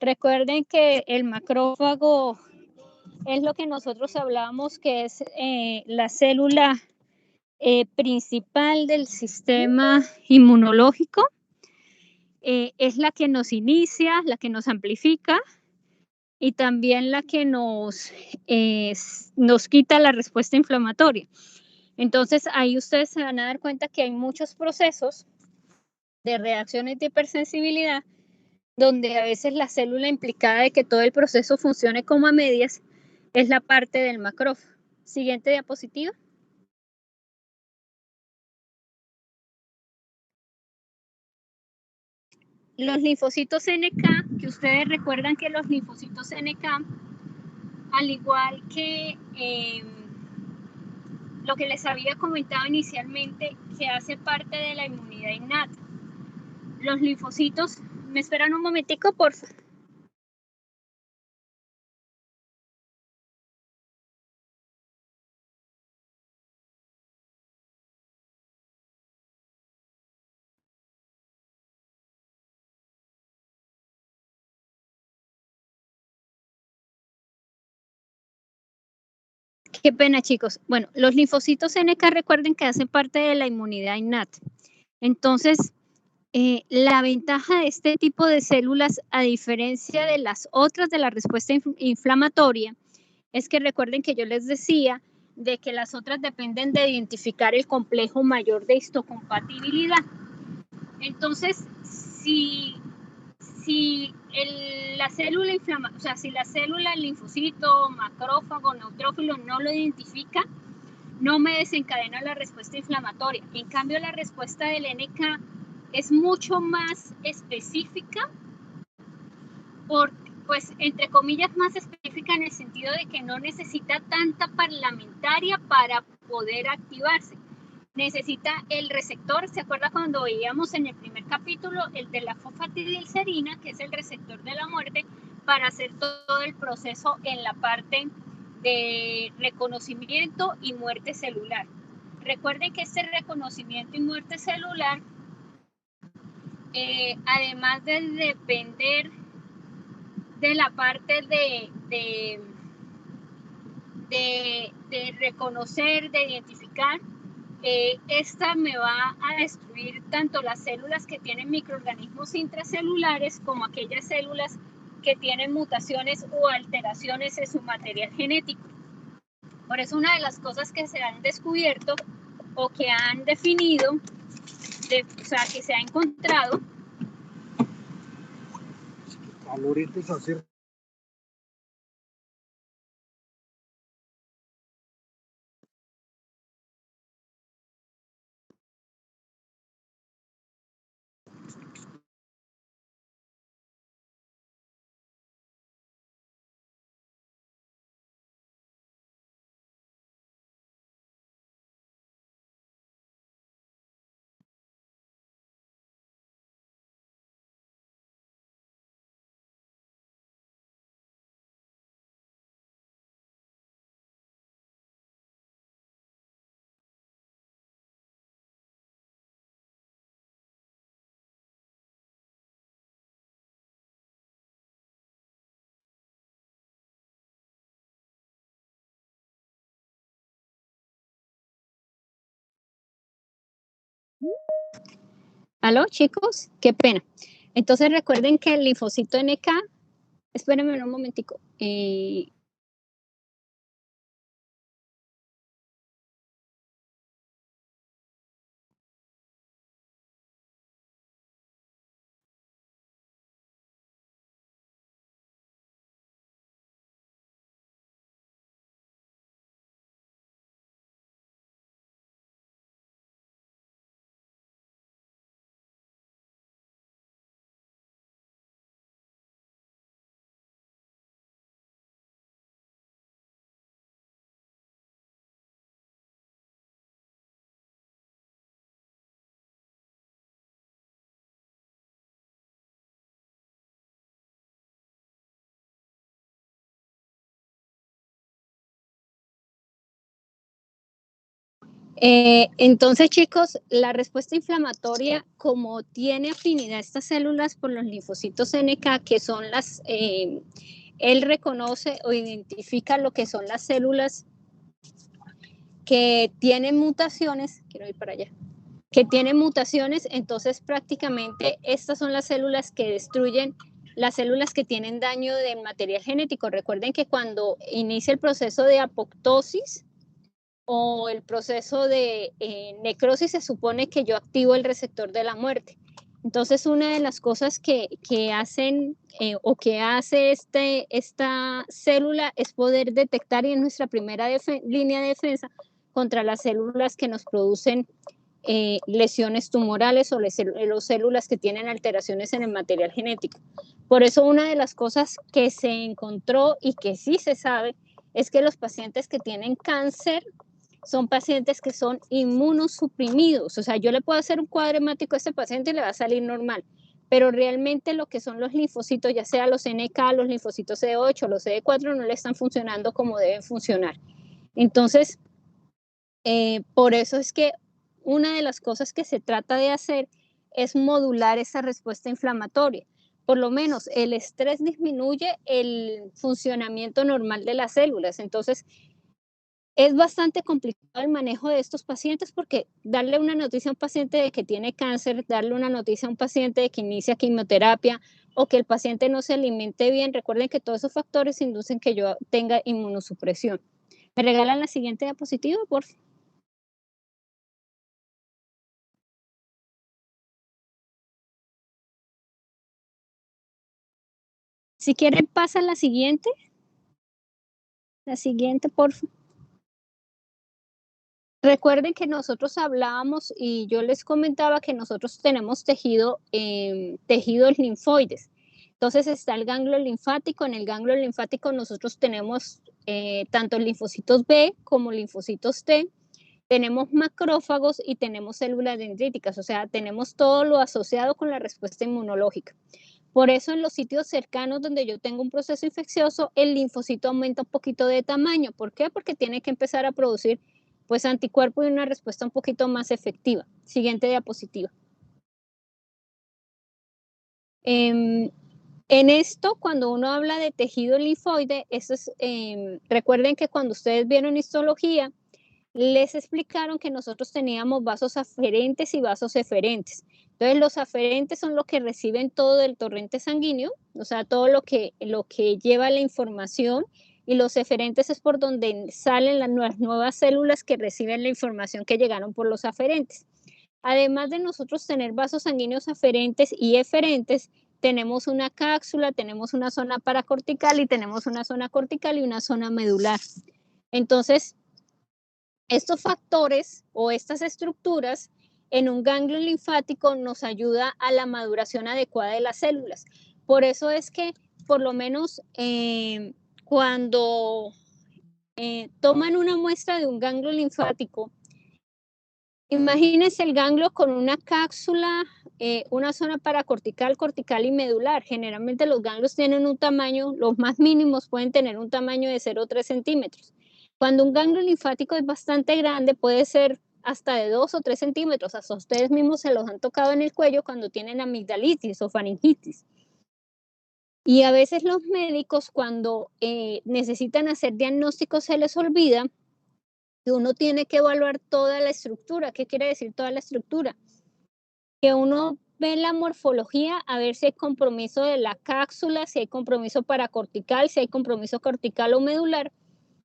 Recuerden que el macrófago es lo que nosotros hablábamos que es la célula principal del sistema inmunológico. Es la que nos inicia, la que nos amplifica y también la que nos quita la respuesta inflamatoria. Entonces ahí ustedes se van a dar cuenta que hay muchos procesos de reacciones de hipersensibilidad donde a veces la célula implicada de que todo el proceso funcione como a medias es la parte del macrófago. Siguiente diapositiva. Los linfocitos NK, que ustedes recuerdan que los linfocitos NK, al igual que lo que les había comentado inicialmente, que hace parte de la inmunidad innata. Los linfocitos, ¿me esperan un momentico, por favor? Qué pena, chicos. Bueno, los linfocitos NK recuerden que hacen parte de la inmunidad innata. Entonces, la ventaja de este tipo de células, a diferencia de las otras de la respuesta inflamatoria, es que recuerden que yo les decía de que las otras dependen de identificar el complejo mayor de histocompatibilidad. Entonces, la célula o sea, si la célula, el linfocito, macrófago, neutrófilo no lo identifica, no me desencadena la respuesta inflamatoria. En cambio, la respuesta del NK es mucho más específica, pues entre comillas más específica en el sentido de que no necesita tanta parlamentaria para poder activarse. Necesita el receptor, ¿se acuerda cuando veíamos en el primer capítulo el de la fosfatidilcerina, que es el receptor de la muerte, para hacer todo el proceso en la parte de reconocimiento y muerte celular? Recuerden que este reconocimiento y muerte celular, además de depender de la parte de reconocer, de identificar, esta me va a destruir tanto las células que tienen microorganismos intracelulares como aquellas células que tienen mutaciones o alteraciones en su material genético. Por eso una de las cosas que se han descubierto o que han definido, o sea, que se ha encontrado. ¿Aló, chicos? Qué pena. Entonces recuerden que el linfocito NK, espérenme un momentico. Entonces, chicos, la respuesta inflamatoria, como tiene afinidad estas células por los linfocitos NK, que son él reconoce o identifica lo que son las células que tienen mutaciones, quiero ir para allá, que tienen mutaciones, entonces prácticamente estas son las células que destruyen las células que tienen daño de material genético. Recuerden que cuando inicia el proceso de apoptosis o el proceso de necrosis, se supone que yo activo el receptor de la muerte. Entonces, una de las cosas que hacen o que hace esta célula es poder detectar, y es nuestra primera línea de defensa contra las células que nos producen lesiones tumorales o las células que tienen alteraciones en el material genético. Por eso, una de las cosas que se encontró y que sí se sabe es que los pacientes que tienen cáncer son pacientes que son inmunosuprimidos. O sea, yo le puedo hacer un cuadro hemático a este paciente y le va a salir normal, pero realmente lo que son los linfocitos, ya sea los NK, los linfocitos CD8, los CD4, no le están funcionando como deben funcionar. Entonces, por eso es que una de las cosas que se trata de hacer es modular esa respuesta inflamatoria. Por lo menos el estrés disminuye el funcionamiento normal de las células. Entonces, es bastante complicado el manejo de estos pacientes porque darle una noticia a un paciente de que tiene cáncer, darle una noticia a un paciente de que inicia quimioterapia o que el paciente no se alimente bien, recuerden que todos esos factores inducen que yo tenga inmunosupresión. ¿Me regalan la siguiente diapositiva, por favor? Si quieren, pasa la siguiente. La siguiente, por favor. Recuerden que nosotros hablábamos y yo les comentaba que nosotros tenemos tejidos linfoides. Entonces está el ganglio linfático. En el ganglio linfático nosotros tenemos tanto linfocitos B como linfocitos T. Tenemos macrófagos y tenemos células dendríticas, o sea, tenemos todo lo asociado con la respuesta inmunológica. Por eso en los sitios cercanos donde yo tengo un proceso infeccioso, el linfocito aumenta un poquito de tamaño. ¿Por qué? Porque tiene que empezar a producir pues anticuerpos y una respuesta un poquito más efectiva. Siguiente diapositiva. En esto, cuando uno habla de tejido linfoide, eso es, recuerden que cuando ustedes vieron histología, les explicaron que nosotros teníamos vasos aferentes y vasos eferentes. Entonces, los aferentes son los que reciben todo el torrente sanguíneo, o sea, todo lo que lleva la información, y los eferentes es por donde salen las nuevas células que reciben la información que llegaron por los aferentes. Además de nosotros tener vasos sanguíneos aferentes y eferentes, tenemos una cápsula, tenemos una zona paracortical y tenemos una zona cortical y una zona medular. Entonces, estos factores o estas estructuras en un ganglio linfático nos ayuda a la maduración adecuada de las células. Por eso es que, por lo menos, cuando toman una muestra de un ganglio linfático, imagínense el ganglio con una cápsula, una zona paracortical, cortical y medular. Generalmente los ganglios tienen un tamaño, los más mínimos pueden tener un tamaño de 0,3 centímetros. Cuando un ganglio linfático es bastante grande, puede ser hasta de 2 o 3 centímetros. Hasta ustedes mismos se los han tocado en el cuello cuando tienen amigdalitis o faringitis. Y a veces los médicos, cuando necesitan hacer diagnósticos, se les olvida que uno tiene que evaluar toda la estructura. ¿Qué quiere decir toda la estructura? Que uno ve la morfología a ver si hay compromiso de la cápsula, si hay compromiso paracortical, si hay compromiso cortical o medular,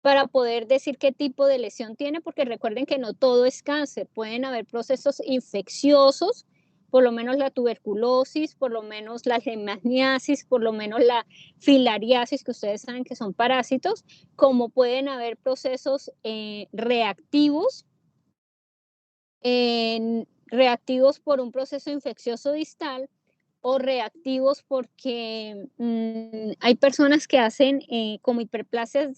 para poder decir qué tipo de lesión tiene, porque recuerden que no todo es cáncer, pueden haber procesos infecciosos, por lo menos la tuberculosis, por lo menos la leishmaniasis, por lo menos la filariasis, que ustedes saben que son parásitos, como pueden haber procesos reactivos, reactivos por un proceso infeccioso distal o reactivos porque hay personas que hacen como hiperplasia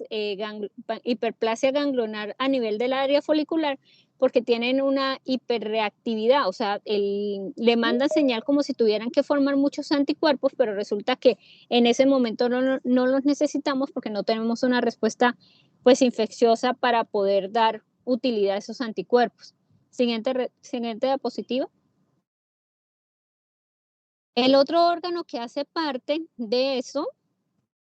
ganglionar a nivel del área folicular porque tienen una hiperreactividad, o sea, le mandan señal como si tuvieran que formar muchos anticuerpos, pero resulta que en ese momento no los necesitamos porque no tenemos una respuesta pues infecciosa para poder dar utilidad esos anticuerpos. Siguiente diapositiva. El otro órgano que hace parte de eso,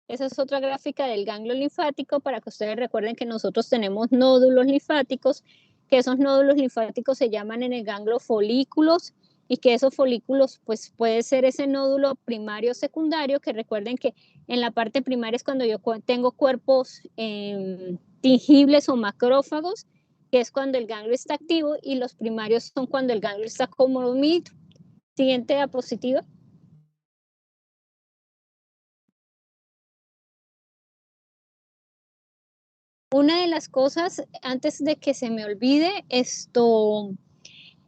esa es otra gráfica del ganglio linfático para que ustedes recuerden que nosotros tenemos nódulos linfáticos, que esos nódulos linfáticos se llaman en el ganglio folículos y que esos folículos pues puede ser ese nódulo primario o secundario, que recuerden que en la parte primaria es cuando yo tengo cuerpos tingibles o macrófagos, que es cuando el ganglio está activo, y los primarios son cuando el ganglio está como dormido. Siguiente diapositiva. Una de las cosas, antes de que se me olvide,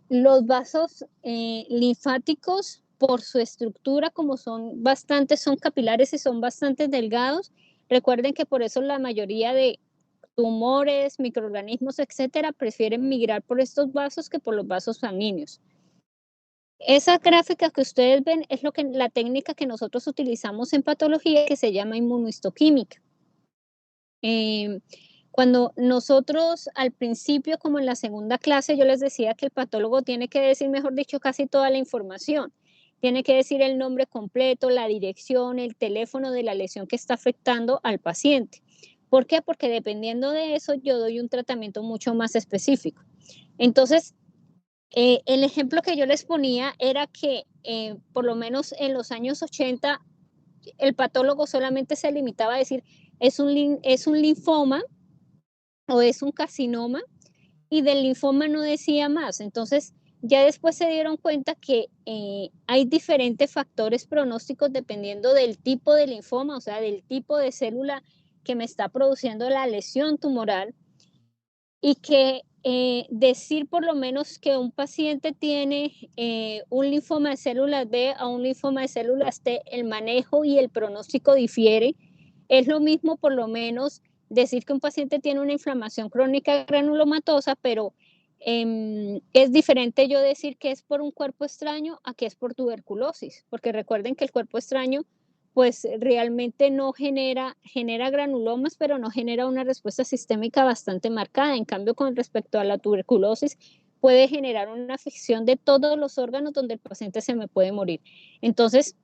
los vasos linfáticos, por su estructura, como son capilares y son bastante delgados. Recuerden que por eso la mayoría de tumores, microorganismos, etcétera, prefieren migrar por estos vasos que por los vasos sanguíneos. Esa gráfica que ustedes ven es la técnica que nosotros utilizamos en patología, que se llama inmunohistoquímica. Cuando nosotros al principio, como en la segunda clase, yo les decía que el patólogo tiene que decir, mejor dicho, casi toda la información. Tiene que decir el nombre completo, la dirección, el teléfono de la lesión que está afectando al paciente. ¿Por qué? Porque dependiendo de eso, yo doy un tratamiento mucho más específico. Entonces, el ejemplo que yo les ponía era que por lo menos en los años 80, el patólogo solamente se limitaba a decir, es un linfoma o es un carcinoma, y del linfoma no decía más. Entonces, ya después se dieron cuenta que hay diferentes factores pronósticos dependiendo del tipo de linfoma, o sea, del tipo de célula que me está produciendo la lesión tumoral, y que decir por lo menos que un paciente tiene un linfoma de células B a un linfoma de células T, el manejo y el pronóstico difiere. Es lo mismo por lo menos decir que un paciente tiene una inflamación crónica granulomatosa, pero es diferente yo decir que es por un cuerpo extraño a que es por tuberculosis, porque recuerden que el cuerpo extraño pues realmente no genera granulomas, pero no genera una respuesta sistémica bastante marcada. En cambio, con respecto a la tuberculosis, puede generar una afección de todos los órganos donde el paciente se me puede morir. Entonces,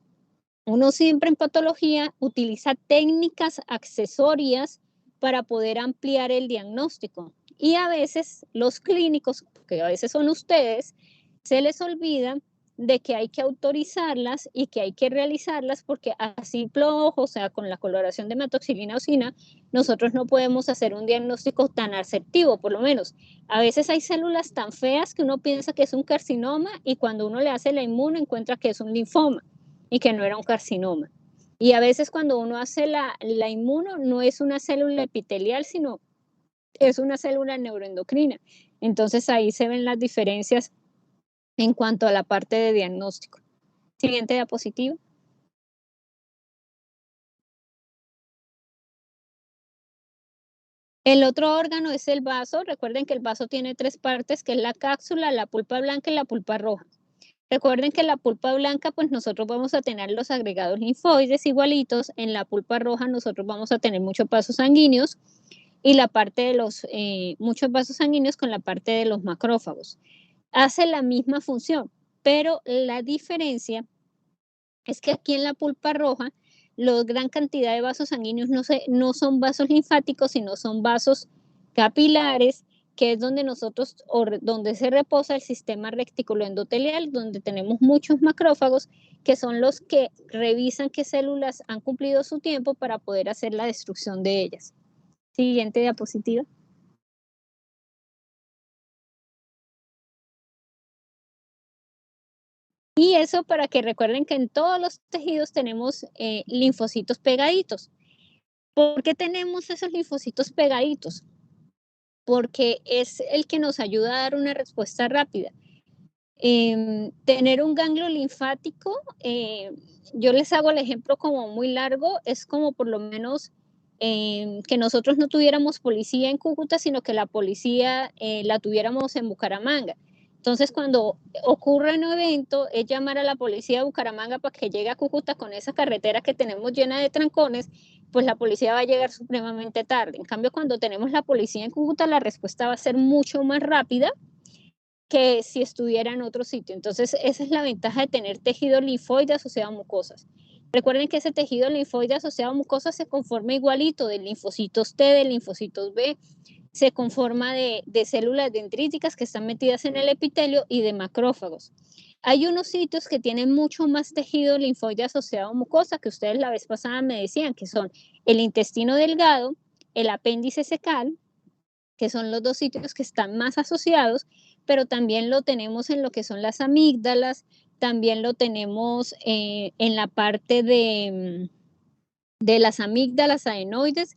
uno siempre en patología utiliza técnicas accesorias para poder ampliar el diagnóstico. Y a veces los clínicos, que a veces son ustedes, se les olvida de que hay que autorizarlas y que hay que realizarlas, porque a simple ojo, o sea, con la coloración de hematoxilina eosina, nosotros no podemos hacer un diagnóstico tan asertivo, por lo menos. A veces hay células tan feas que uno piensa que es un carcinoma, y cuando uno le hace la inmuno encuentra que es un linfoma y que no era un carcinoma. Y a veces cuando uno hace la inmuno, no es una célula epitelial, sino es una célula neuroendocrina. Entonces ahí se ven las diferencias en cuanto a la parte de diagnóstico. Siguiente diapositiva. El otro órgano es el vaso. Recuerden que el vaso tiene tres partes, que es la cápsula, la pulpa blanca y la pulpa roja. Recuerden que en la pulpa blanca, pues nosotros vamos a tener los agregados linfoides igualitos. En la pulpa roja nosotros vamos a tener muchos vasos sanguíneos, y la parte de los, muchos vasos sanguíneos con la parte de los macrófagos. Hace la misma función, pero la diferencia es que aquí en la pulpa roja, la gran cantidad de vasos sanguíneos no son vasos linfáticos, sino son vasos capilares, que es donde donde se reposa el sistema reticuloendotelial, donde tenemos muchos macrófagos, que son los que revisan qué células han cumplido su tiempo para poder hacer la destrucción de ellas. Siguiente diapositiva. Y eso para que recuerden que en todos los tejidos tenemos linfocitos pegaditos. ¿Por qué tenemos esos linfocitos pegaditos? Porque es el que nos ayuda a dar una respuesta rápida. Tener un ganglio linfático, yo les hago el ejemplo como muy largo, es como por lo menos que nosotros no tuviéramos policía en Cúcuta, sino que la policía la tuviéramos en Bucaramanga. Entonces, cuando ocurre un evento, es llamar a la policía de Bucaramanga para que llegue a Cúcuta con esa carretera que tenemos llena de trancones, pues la policía va a llegar supremamente tarde. En cambio, cuando tenemos la policía en Cúcuta, la respuesta va a ser mucho más rápida que si estuviera en otro sitio. Entonces, esa es la ventaja de tener tejido linfoide asociado a mucosas. Recuerden que ese tejido linfoide asociado a mucosas se conforma igualito de linfocitos T, de linfocitos B, se conforma de células dendríticas que están metidas en el epitelio y de macrófagos. Hay unos sitios que tienen mucho más tejido linfoide asociado a mucosa, que ustedes la vez pasada me decían, que son el intestino delgado, el apéndice secal, que son los dos sitios que están más asociados, pero también lo tenemos en lo que son las amígdalas, también lo tenemos en la parte de las amígdalas adenoides,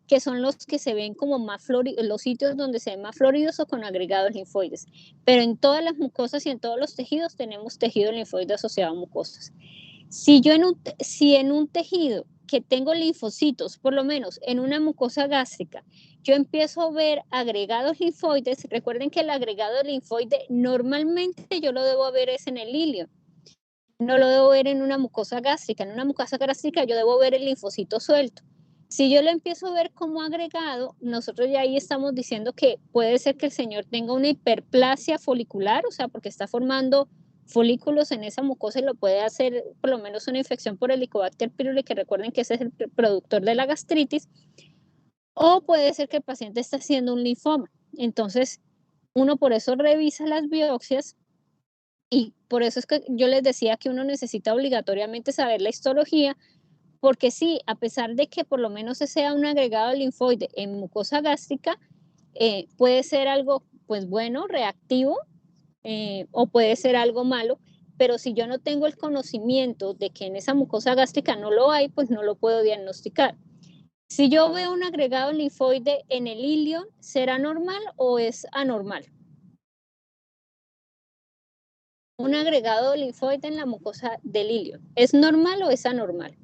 que son los que se ven como más floridos, los sitios donde se ven más floridos o con agregados linfoides. Pero en todas las mucosas y en todos los tejidos tenemos tejido linfoide asociado a mucosas. Si en un tejido que tengo linfocitos, por lo menos en una mucosa gástrica, yo empiezo a ver agregados linfoides, recuerden que el agregado linfoide normalmente yo lo debo ver es en el ilio, no lo debo ver en una mucosa gástrica. En una mucosa gástrica yo debo ver el linfocito suelto. Si yo lo empiezo a ver como agregado, nosotros ya ahí estamos diciendo que puede ser que el señor tenga una hiperplasia folicular, o sea, porque está formando folículos en esa mucosa y lo puede hacer por lo menos una infección por Helicobacter pylori, que recuerden que ese es el productor de la gastritis, o puede ser que el paciente está haciendo un linfoma. Entonces, uno por eso revisa las biopsias y por eso es que yo les decía que uno necesita obligatoriamente saber la histología, porque sí, a pesar de que por lo menos ese sea un agregado linfoide en mucosa gástrica, puede ser algo pues bueno, reactivo, o puede ser algo malo, pero si yo no tengo el conocimiento de que en esa mucosa gástrica no lo hay, pues no lo puedo diagnosticar. Si yo veo un agregado linfoide en el ilio, ¿será normal o es anormal? Un agregado linfoide en la mucosa del ilio, ¿es normal o es anormal?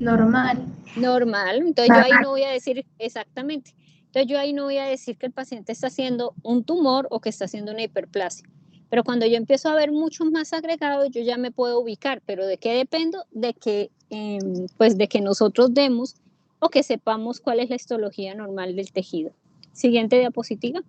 Normal. Normal, entonces yo ahí no voy a decir exactamente. Entonces yo ahí no voy a decir que el paciente está haciendo un tumor o que está haciendo una hiperplasia. Pero cuando yo empiezo a ver muchos más agregados, yo ya me puedo ubicar. ¿Pero de qué dependo? De que, pues de que nosotros demos o que sepamos cuál es la histología normal del tejido. Siguiente diapositiva.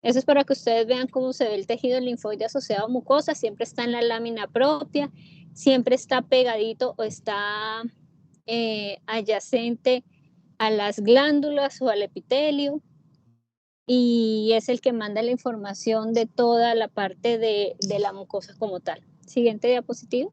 Eso es para que ustedes vean cómo se ve el tejido linfoide asociado a mucosa. Siempre está en la lámina propia, siempre está pegadito o está adyacente a las glándulas o al epitelio, y es el que manda la información de toda la parte de la mucosa como tal. Siguiente diapositiva.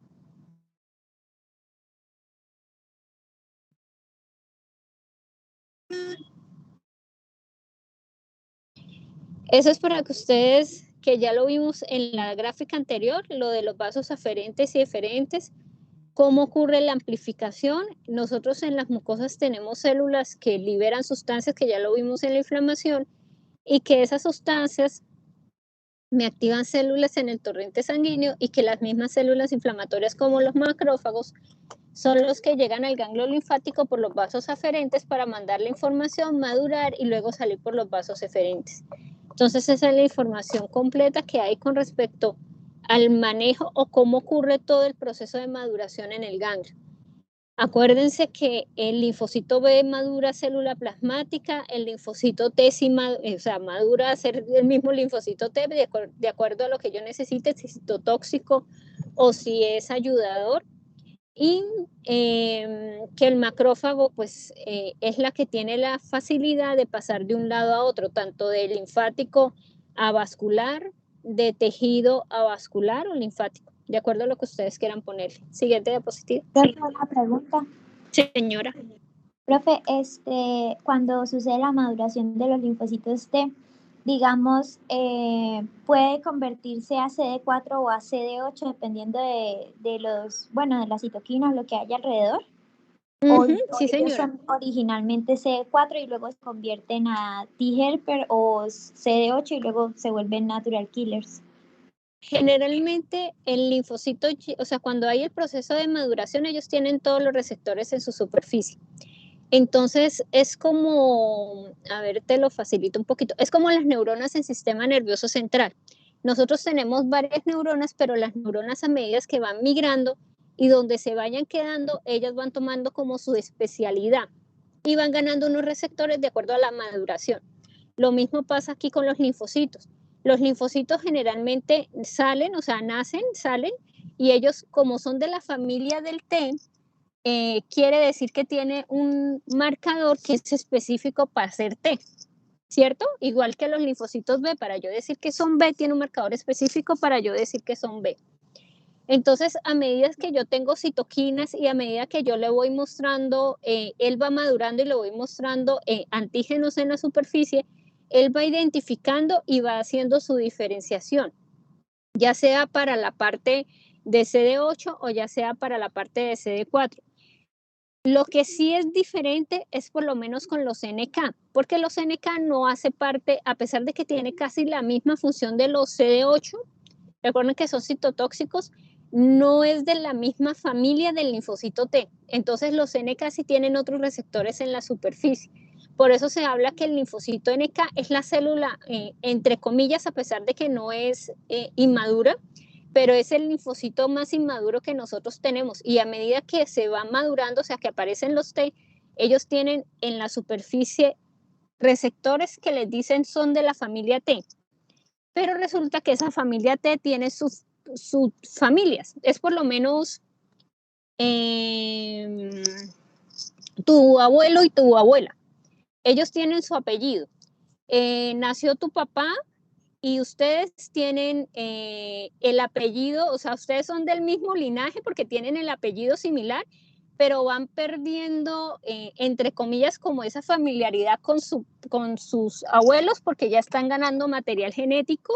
Eso es para que ustedes, que ya lo vimos en la gráfica anterior, lo de los vasos aferentes y eferentes, cómo ocurre la amplificación. Nosotros en las mucosas tenemos células que liberan sustancias, que ya lo vimos en la inflamación, y que esas sustancias me activan células en el torrente sanguíneo, y que las mismas células inflamatorias como los macrófagos son los que llegan al ganglio linfático por los vasos aferentes para mandar la información, madurar y luego salir por los vasos eferentes. Entonces esa es la información completa que hay con respecto al manejo o cómo ocurre todo el proceso de maduración en el ganglio. Acuérdense que el linfocito B madura célula plasmática, el linfocito T sí madura a ser el mismo linfocito T de acuerdo a lo que yo necesite, si es citotóxico o si es ayudador, y que el macrófago pues es la que tiene la facilidad de pasar de un lado a otro, tanto de linfático a vascular, de tejido a vascular o linfático, de acuerdo a lo que ustedes quieran ponerle. Siguiente diapositiva. Profe, una pregunta. Señora. Profe, cuando sucede la maduración de los linfocitos T, digamos, puede convertirse a CD4 o a CD8 dependiendo de las citoquinas, lo que hay alrededor. Sí, Ellos señora. son originalmente CD4 y luego se convierten a T-helper o CD8 y luego se vuelven natural killers. Generalmente el linfocito, o sea, cuando hay el proceso de maduración, ellos tienen todos los receptores en su superficie. Entonces es como, a ver, te lo facilito un poquito, es como las neuronas en sistema nervioso central. Nosotros tenemos varias neuronas, pero las neuronas a medida que van migrando y donde se vayan quedando, ellas van tomando como su especialidad y van ganando unos receptores de acuerdo a la maduración. Lo mismo pasa aquí con los linfocitos. Los linfocitos generalmente salen, o sea, nacen, salen, y ellos como son de la familia del T, quiere decir que tiene un marcador que es específico para ser T, ¿cierto? Igual que los linfocitos B, para yo decir que son B, tiene un marcador específico para yo decir que son B. Entonces, a medida que yo tengo citoquinas y a medida que yo le voy mostrando, él va madurando y le voy mostrando antígenos en la superficie, él va identificando y va haciendo su diferenciación, ya sea para la parte de CD8 o ya sea para la parte de CD4. Lo que sí es diferente es por lo menos con los NK, porque los NK no hace parte, a pesar de que tiene casi la misma función de los CD8, recuerden que son citotóxicos, no es de la misma familia del linfocito T. Entonces los NK sí tienen otros receptores en la superficie. Por eso se habla que el linfocito NK es la célula, entre comillas, a pesar de que no es inmadura, pero es el linfocito más inmaduro que nosotros tenemos. Y a medida que se va madurando, o sea, que aparecen los T, ellos tienen en la superficie receptores que les dicen son de la familia T. Pero resulta que esa familia T tiene sus familias. Es por lo menos tu abuelo y tu abuela. Ellos tienen su apellido. Nació tu papá y ustedes tienen el apellido, o sea, ustedes son del mismo linaje porque tienen el apellido similar, pero van perdiendo, entre comillas, como esa familiaridad con sus abuelos porque ya están ganando material genético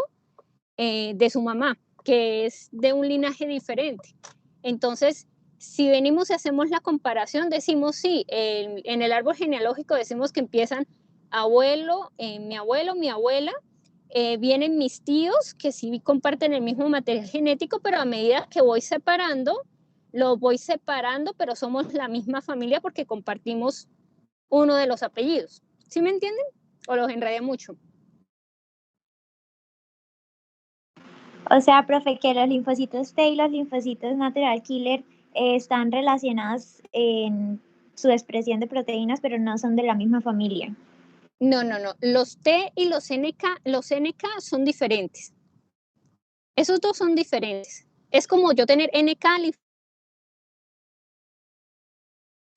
de su mamá, que es de un linaje diferente. Entonces, si venimos y hacemos la comparación, decimos sí, en el árbol genealógico decimos que empiezan abuelo, mi abuelo, mi abuela, vienen mis tíos que sí comparten el mismo material genético, pero a medida que voy separando, lo voy separando, pero somos la misma familia porque compartimos uno de los apellidos. ¿Sí me entienden? ¿O los enredé mucho? O sea, profe, que los linfocitos T y los linfocitos natural killer están relacionados en su expresión de proteínas, pero no son de la misma familia. No, no, no. Los T y los NK son diferentes. Esos dos son diferentes. Es como yo tener NK,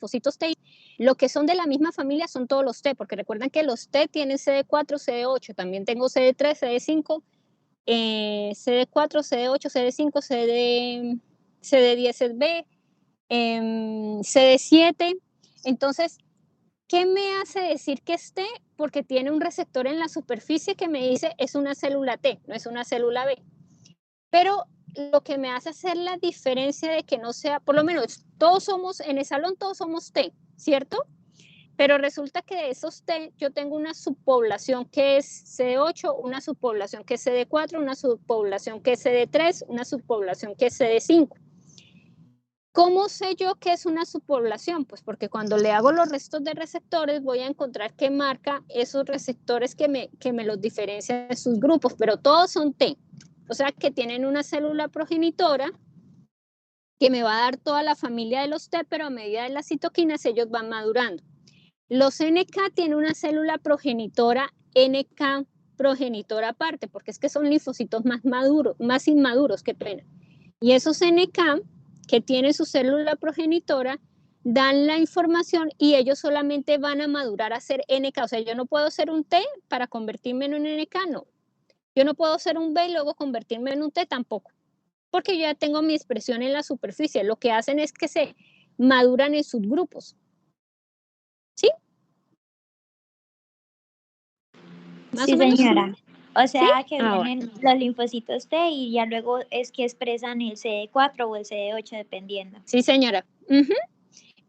linfocitos T. Lo que son de la misma familia son todos los T, porque recuerden que los T tienen CD4, CD8. También tengo CD3, CD5, CD4, CD8, CD5, CD10B, CD7. Entonces, ¿qué me hace decir que es T? Porque tiene un receptor en la superficie que me dice es una célula T, no es una célula B. Pero lo que me hace hacer la diferencia de que no sea, por lo menos todos somos, en el salón todos somos T, ¿cierto? Pero resulta que de esos T yo tengo una subpoblación que es CD8, una subpoblación que es CD4, una subpoblación que es CD3, una subpoblación que es CD5. ¿Cómo sé yo que es una subpoblación? Pues porque cuando le hago los restos de receptores voy a encontrar qué marca esos receptores que me los diferencian de sus grupos, pero todos son T. O sea que tienen una célula progenitora que me va a dar toda la familia de los T, pero a medida de las citoquinas ellos van madurando. Los NK tienen una célula progenitora NK progenitora aparte, porque es que son linfocitos más maduros, más inmaduros, qué pena. Y esos NK que tienen su célula progenitora dan la información y ellos solamente van a madurar a ser NK. O sea, yo no puedo ser un T para convertirme en un NK, no. Yo no puedo ser un B y luego convertirme en un T tampoco, porque yo ya tengo mi expresión en la superficie. Lo que hacen es que se maduran en subgrupos. ¿Sí? ¿Más Sí, o menos? señora. O ¿Sí? sea que Ah, bueno. vienen los linfocitos T y ya luego es que expresan el CD4 o el CD8 dependiendo. Sí, señora. Uh-huh.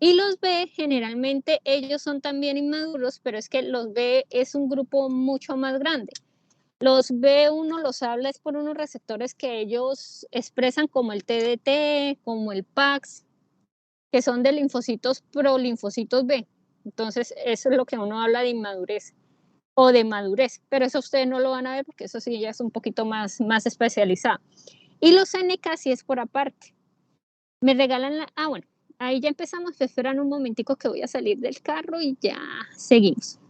Y los B, generalmente ellos son también inmaduros, pero es que los B es un grupo mucho más grande. Los B uno los habla es por unos receptores que ellos expresan como el TDT, como el PAX, que son de linfocitos prolinfocitos B. Entonces, eso es lo que uno habla de inmadurez o de madurez, pero eso ustedes no lo van a ver porque eso sí ya es un poquito más especializado. Y los NK sí es por aparte. Me regalan bueno, ahí ya empezamos, esperan un momentico que voy a salir del carro y ya seguimos.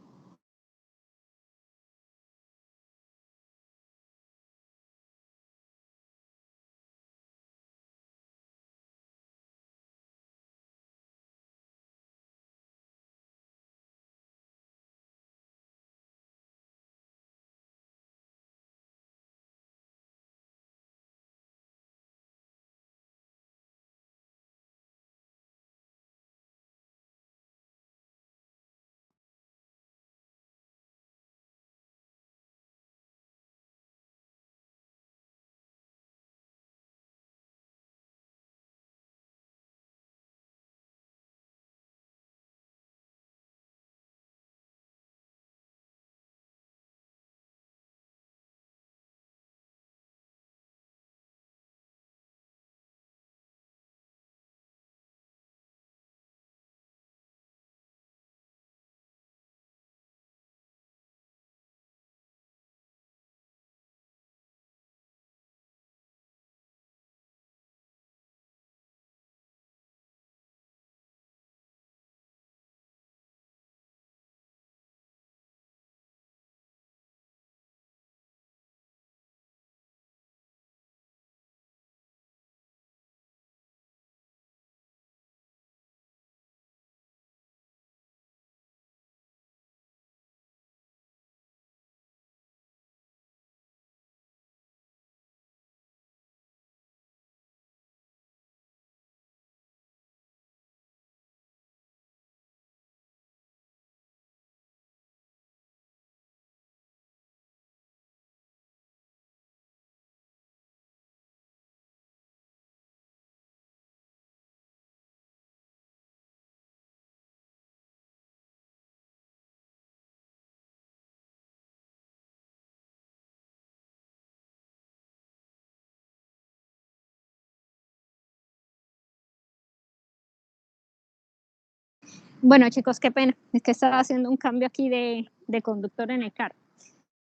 Bueno, chicos, qué pena, es que estaba haciendo un cambio aquí de conductor en el carro.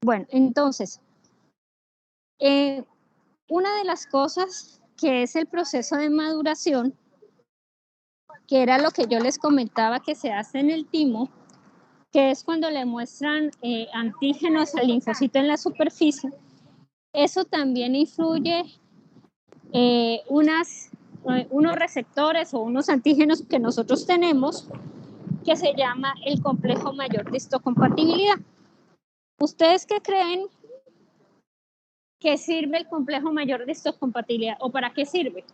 Bueno, entonces, una de las cosas que es el proceso de maduración, que era lo que yo les comentaba que se hace en el timo, que es cuando le muestran antígenos al linfocito en la superficie, eso también influye unos receptores o unos antígenos que nosotros tenemos, que se llama el complejo mayor de histocompatibilidad. ¿Ustedes qué creen que sirve el complejo mayor de histocompatibilidad o para qué sirve?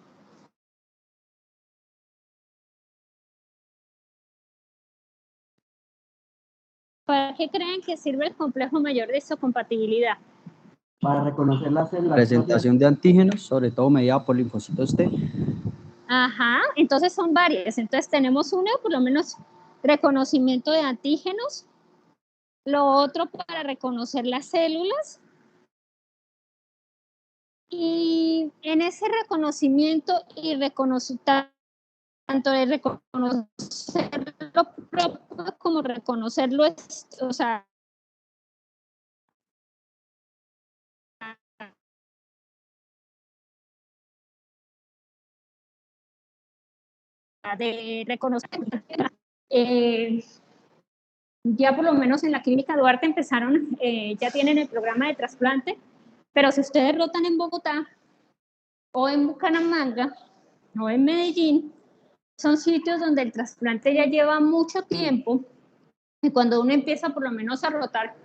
¿Para qué creen que sirve el complejo mayor de histocompatibilidad? Para reconocer las células. Presentación de antígenos, sobre todo mediada por linfocitos T. Ajá, entonces son varias. Entonces tenemos uno, por lo menos, reconocimiento de antígenos. Lo otro para reconocer las células. Y en ese reconocimiento y tanto de reconocer lo propio como reconocerlo, o sea, de reconocer, ya por lo menos en la clínica Duarte empezaron, ya tienen el programa de trasplante, pero si ustedes rotan en Bogotá o en Bucaramanga o en Medellín, son sitios donde el trasplante ya lleva mucho tiempo y cuando uno empieza por lo menos a rotar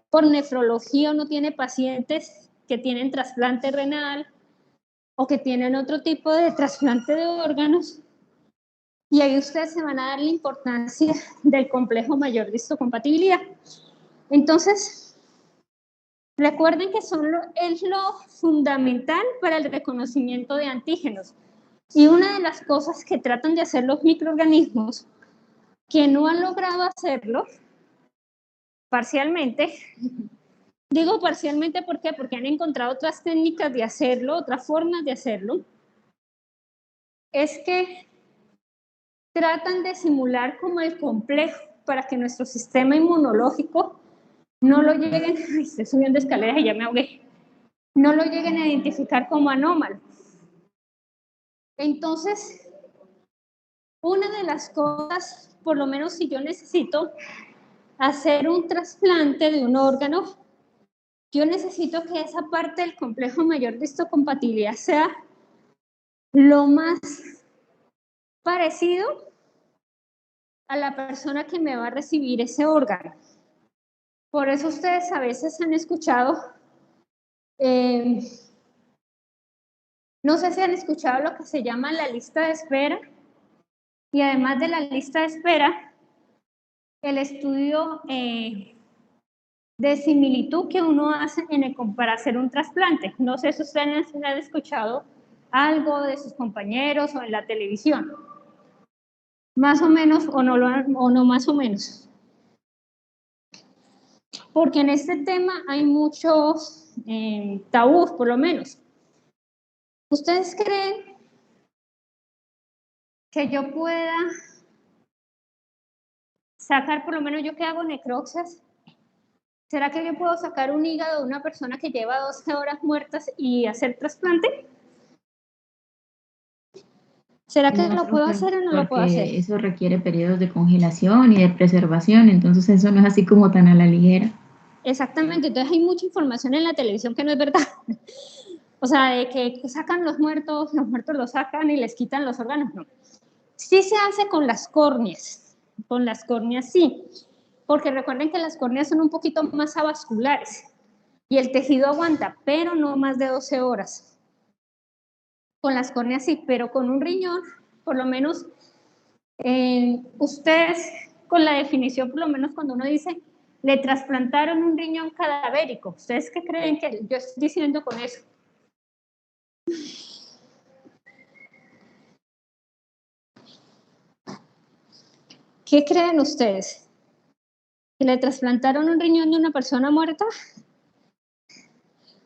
por nefrología, uno tiene pacientes que tienen trasplante renal o que tienen otro tipo de trasplante de órganos, y ahí ustedes se van a dar la importancia del complejo mayor de histocompatibilidad. Entonces, recuerden que es lo fundamental para el reconocimiento de antígenos. Y una de las cosas que tratan de hacer los microorganismos que no han logrado hacerlo parcialmente, digo parcialmente ¿por qué? Porque han encontrado otras técnicas de hacerlo, otras formas de hacerlo, es que tratan de simular como el complejo para que nuestro sistema inmunológico no lo lleguen, ay, estoy subiendo escaleras y ya me ahogué, no lo lleguen a identificar como anómalo. Entonces, una de las cosas, por lo menos si yo necesito hacer un trasplante de un órgano, yo necesito que esa parte del complejo mayor de histocompatibilidad sea lo más parecido a la persona que me va a recibir ese órgano. Por eso ustedes a veces han escuchado, no sé si han escuchado lo que se llama la lista de espera, y además de la lista de espera, el estudio de similitud que uno hace para hacer un trasplante. No sé si ustedes han escuchado algo de sus compañeros o en la televisión. Más o menos, o no más o menos. Porque en este tema hay muchos tabús, por lo menos. ¿Ustedes creen que yo pueda sacar, por lo menos yo que hago necropsias, ¿será que yo puedo sacar un hígado de una persona que lleva 12 horas muertas y hacer trasplante? ¿Será que lo puedo hacer o no lo puedo hacer? Eso requiere periodos de congelación y de preservación, entonces eso no es así como tan a la ligera. Exactamente, entonces hay mucha información en la televisión que no es verdad. O sea, de que sacan los muertos los sacan y les quitan los órganos, no. Sí se hace con las córneas sí, porque recuerden que las córneas son un poquito más avasculares y el tejido aguanta, pero no más de 12 horas. Con las córneas sí, pero con un riñón, por lo menos, ustedes con la definición, por lo menos cuando uno dice, le trasplantaron un riñón cadavérico, ¿ustedes qué creen que yo estoy diciendo con eso? ¿Qué creen ustedes? ¿Que le trasplantaron un riñón de una persona muerta?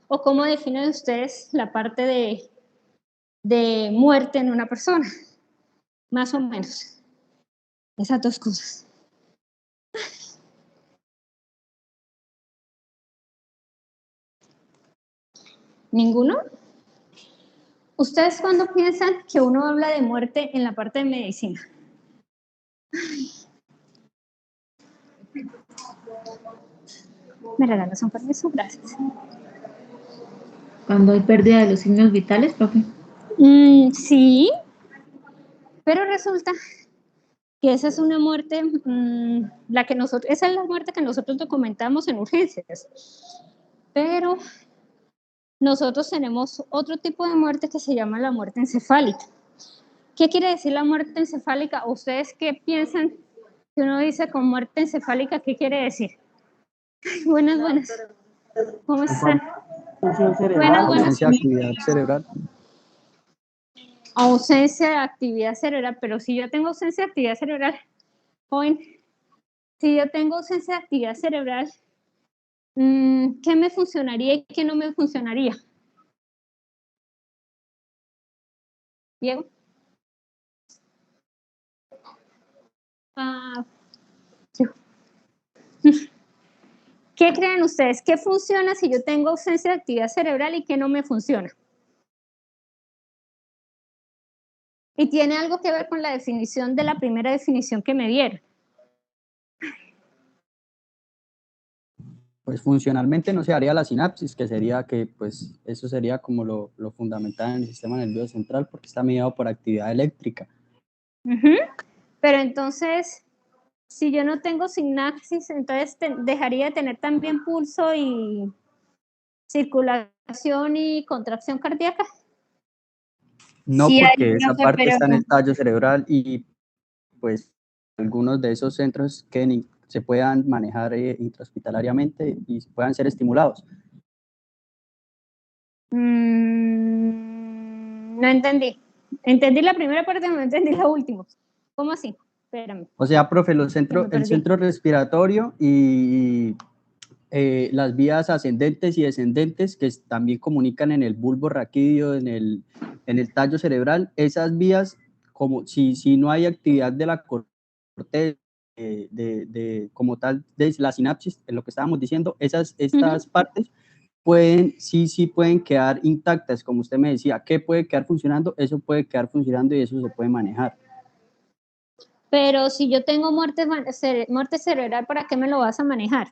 ¿O cómo definen ustedes la parte de muerte en una persona? Más o menos. Esas dos cosas. ¿Ninguno? ¿Ustedes cuándo piensan que uno habla de muerte en la parte de medicina? ¿Me regalas un permiso? Gracias. Cuando hay pérdida de los signos vitales, profe. Sí, pero resulta que esa es una muerte, esa es la muerte que nosotros documentamos en urgencias. Pero nosotros tenemos otro tipo de muerte que se llama la muerte encefálica. ¿Qué quiere decir la muerte encefálica? ¿Ustedes qué piensan que uno dice con muerte encefálica? ¿Qué quiere decir? Buenas. ¿Cómo están? Buenas. Ausencia de actividad cerebral. Ausencia de actividad cerebral, pero si yo tengo ausencia de actividad cerebral, joven, si yo tengo ausencia de actividad cerebral, ¿qué me funcionaría y qué no me funcionaría? Diego. ¿Qué creen ustedes? ¿Qué funciona si yo tengo ausencia de actividad cerebral y qué no me funciona? Y tiene algo que ver con la definición de la primera definición que me dieron. Pues funcionalmente no se haría la sinapsis, que sería que, pues, eso sería como lo fundamental en el sistema nervioso central, porque está mediado por actividad eléctrica. Pero entonces, si yo no tengo sinapsis, entonces dejaría de tener también pulso y circulación y contracción cardíaca. No, Sí, porque esa profe, parte pero está en el tallo cerebral y pues algunos de esos centros que se puedan manejar intrahospitalariamente y puedan ser estimulados. No entendí. Entendí la primera parte, no entendí la última. ¿Cómo así? Espérame. O sea, profe, el centro respiratorio y las vías ascendentes y descendentes que también comunican en el bulbo raquídeo, en el tallo cerebral, esas vías, como si no hay actividad de la corteza como tal de la sinapsis, en lo que estábamos diciendo, estas partes sí pueden quedar intactas, como usted me decía. ¿Qué puede quedar funcionando? Eso puede quedar funcionando y eso se puede manejar. Pero si yo tengo muerte cerebral, ¿para qué me lo vas a manejar?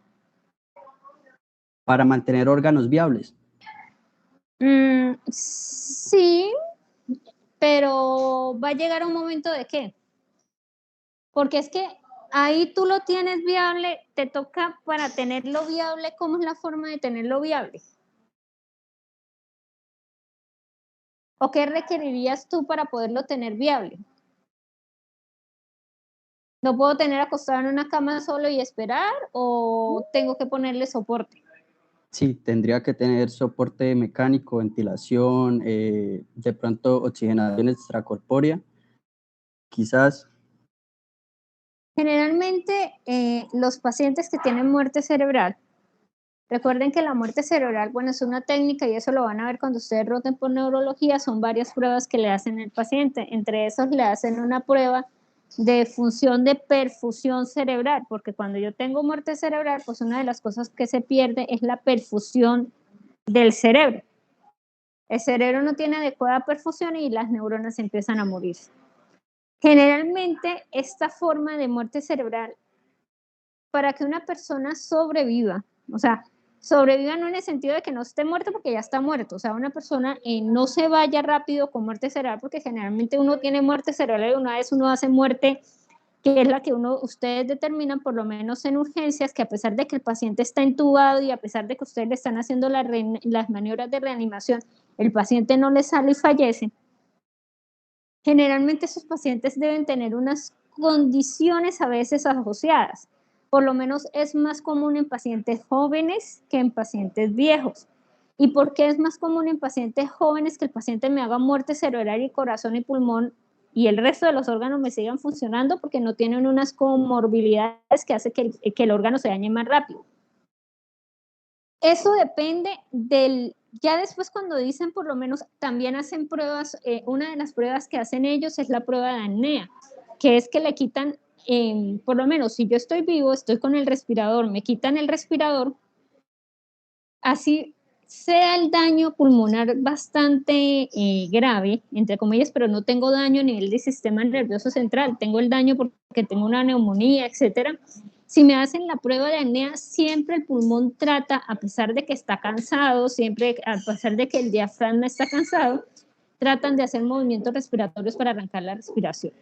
Para mantener órganos viables. Sí, pero va a llegar un momento de qué. Porque es que ahí tú lo tienes viable, te toca para tenerlo viable, ¿cómo es la forma de tenerlo viable? ¿O qué requerirías tú para poderlo tener viable? ¿No puedo tener acostado en una cama solo y esperar o tengo que ponerle soporte? Sí, tendría que tener soporte mecánico, ventilación, de pronto oxigenación extracorpórea, quizás. Generalmente los pacientes que tienen muerte cerebral, recuerden que la muerte cerebral, bueno, es una técnica y eso lo van a ver cuando ustedes roten por neurología, son varias pruebas que le hacen al paciente, entre esos le hacen una prueba de función de perfusión cerebral, porque cuando yo tengo muerte cerebral, pues una de las cosas que se pierde es la perfusión del cerebro. El cerebro no tiene adecuada perfusión y las neuronas empiezan a morir. Generalmente, esta forma de muerte cerebral, para que una persona sobreviva, o sea, sobreviva no en el sentido de que no esté muerto porque ya está muerto, o sea, una persona no se vaya rápido con muerte cerebral, porque generalmente uno tiene muerte cerebral y una vez uno hace muerte, que es la que ustedes determinan, por lo menos en urgencias, que a pesar de que el paciente está intubado y a pesar de que ustedes le están haciendo las maniobras de reanimación, el paciente no le sale y fallece. Generalmente esos pacientes deben tener unas condiciones a veces asociadas. Por lo menos es más común en pacientes jóvenes que en pacientes viejos. ¿Y por qué es más común en pacientes jóvenes que el paciente me haga muerte cerebral y corazón y pulmón y el resto de los órganos me sigan funcionando? Porque no tienen unas comorbilidades que hacen que el órgano se dañe más rápido. Eso depende del, ya después cuando dicen, por lo menos también hacen pruebas, una de las pruebas que hacen ellos es la prueba de apnea, que es que le quitan, por lo menos si yo estoy vivo, estoy con el respirador, me quitan el respirador, así sea el daño pulmonar bastante grave, entre comillas, pero no tengo daño a nivel del sistema nervioso central, tengo el daño porque tengo una neumonía, etcétera. Si me hacen la prueba de apnea, siempre el pulmón trata, a pesar de que está cansado, siempre a pesar de que el diafragma está cansado, tratan de hacer movimientos respiratorios para arrancar la respiración.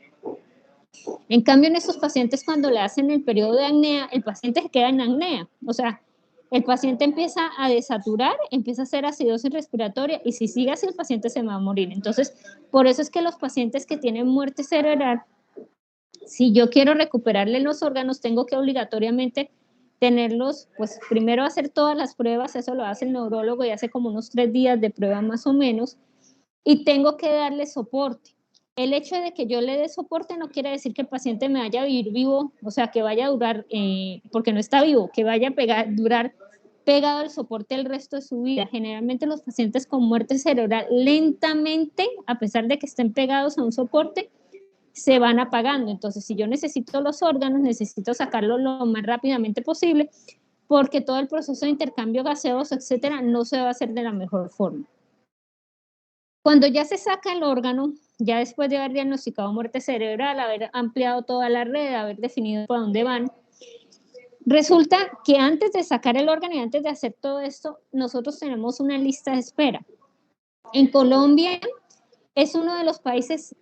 En cambio, en estos pacientes, cuando le hacen el periodo de apnea, el paciente se queda en apnea, o sea, el paciente empieza a desaturar, empieza a hacer acidosis respiratoria y si sigue así el paciente se va a morir. Entonces, por eso es que los pacientes que tienen muerte cerebral, si yo quiero recuperarle los órganos, tengo que obligatoriamente tenerlos, pues primero hacer todas las pruebas, eso lo hace el neurólogo y hace como unos 3 días de prueba más o menos, y tengo que darle soporte. El hecho de que yo le dé soporte no quiere decir que el paciente me vaya a vivir vivo, o sea, que vaya a durar, porque no está vivo, que vaya a durar pegado al soporte el resto de su vida. Generalmente los pacientes con muerte cerebral lentamente, a pesar de que estén pegados a un soporte, se van apagando. Entonces, si yo necesito los órganos, necesito sacarlos lo más rápidamente posible, porque todo el proceso de intercambio gaseoso, etcétera, no se va a hacer de la mejor forma. Cuando ya se saca el órgano, ya después de haber diagnosticado muerte cerebral, haber ampliado toda la red, haber definido por dónde van, resulta que antes de sacar el órgano y antes de hacer todo esto, nosotros tenemos una lista de espera. En Colombia es uno de los países,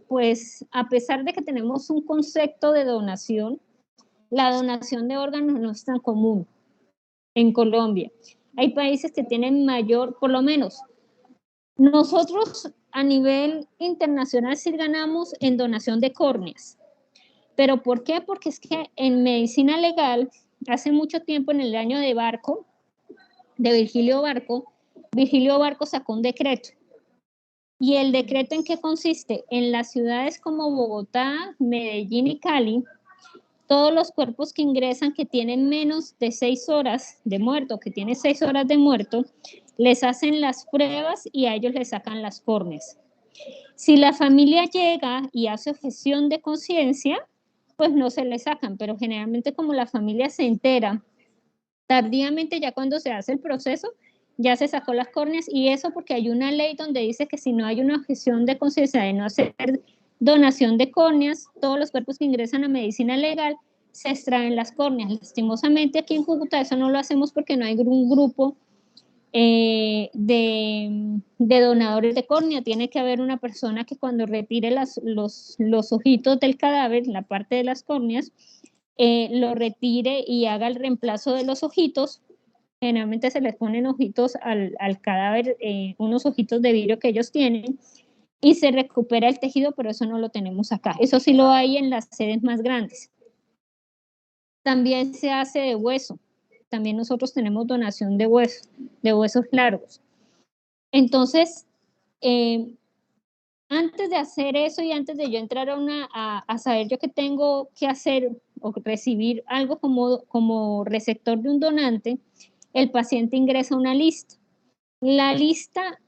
pues a pesar de que tenemos un concepto de donación, la donación de órganos no es tan común en Colombia. Hay países que tienen mayor, por lo menos, nosotros a nivel internacional sí ganamos en donación de córneas. ¿Pero por qué? Porque es que en medicina legal, hace mucho tiempo, en el año de Barco, de Virgilio Barco sacó un decreto. ¿Y el decreto en qué consiste? En las ciudades como Bogotá, Medellín y Cali, todos los cuerpos que ingresan que tienen menos de 6 horas de muerto, que tienen 6 horas de muerto, les hacen las pruebas y a ellos les sacan las córneas. Si la familia llega y hace objeción de conciencia, pues no se le sacan, pero generalmente como la familia se entera tardíamente, ya cuando se hace el proceso, ya se sacó las córneas, y eso porque hay una ley donde dice que si no hay una objeción de conciencia de no hacer donación de córneas, todos los cuerpos que ingresan a medicina legal se extraen las córneas. Lastimosamente aquí en Cúcuta eso no lo hacemos porque no hay un grupo de donadores de córnea. Tiene que haber una persona que cuando retire los ojitos del cadáver, la parte de las córneas, lo retire y haga el reemplazo de los ojitos. Generalmente se les ponen ojitos al cadáver, unos ojitos de vidrio que ellos tienen, y se recupera el tejido, pero eso no lo tenemos acá. Eso sí lo hay en las sedes más grandes. También se hace de hueso. También nosotros tenemos donación de huesos largos. Entonces, antes de hacer eso y antes de yo entrar a saber yo qué tengo que hacer o recibir algo como receptor de un donante, el paciente ingresa a una lista. La lista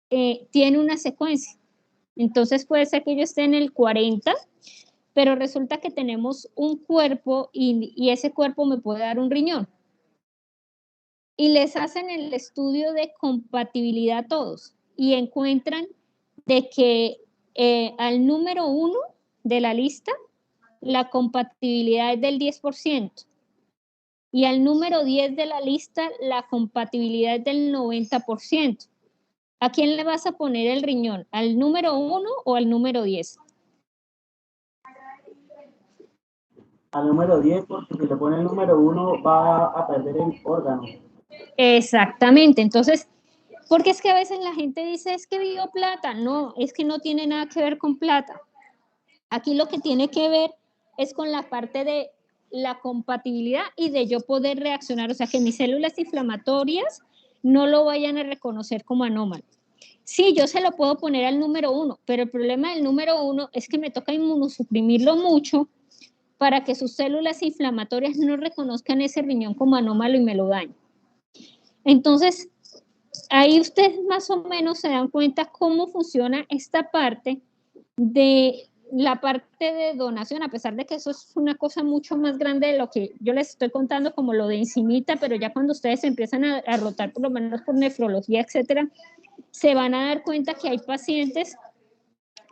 tiene una secuencia. Entonces puede ser que yo esté en el 40, pero resulta que tenemos un cuerpo y ese cuerpo me puede dar un riñón. Y les hacen el estudio de compatibilidad a todos y encuentran de que al número 1 de la lista la compatibilidad es del 10%. Y al número 10 de la lista la compatibilidad es del 90%. ¿A quién le vas a poner el riñón? ¿Al número 1 o al número 10? Al número 10, porque si le pone el número 1 va a perder el órgano. Exactamente. Entonces, porque es que a veces la gente dice, es que dio plata. No, es que no tiene nada que ver con plata. Aquí lo que tiene que ver es con la parte de la compatibilidad y de yo poder reaccionar, o sea, que mis células inflamatorias no lo vayan a reconocer como anómalo. Sí, yo se lo puedo poner al número 1, pero el problema del número 1 es que me toca inmunosuprimirlo mucho para que sus células inflamatorias no reconozcan ese riñón como anómalo y me lo dañen. Entonces, ahí ustedes más o menos se dan cuenta cómo funciona esta parte de la parte de donación, a pesar de que eso es una cosa mucho más grande de lo que yo les estoy contando, como lo de encimita, pero ya cuando ustedes empiezan a rotar, por lo menos por nefrología, etcétera, se van a dar cuenta que hay pacientes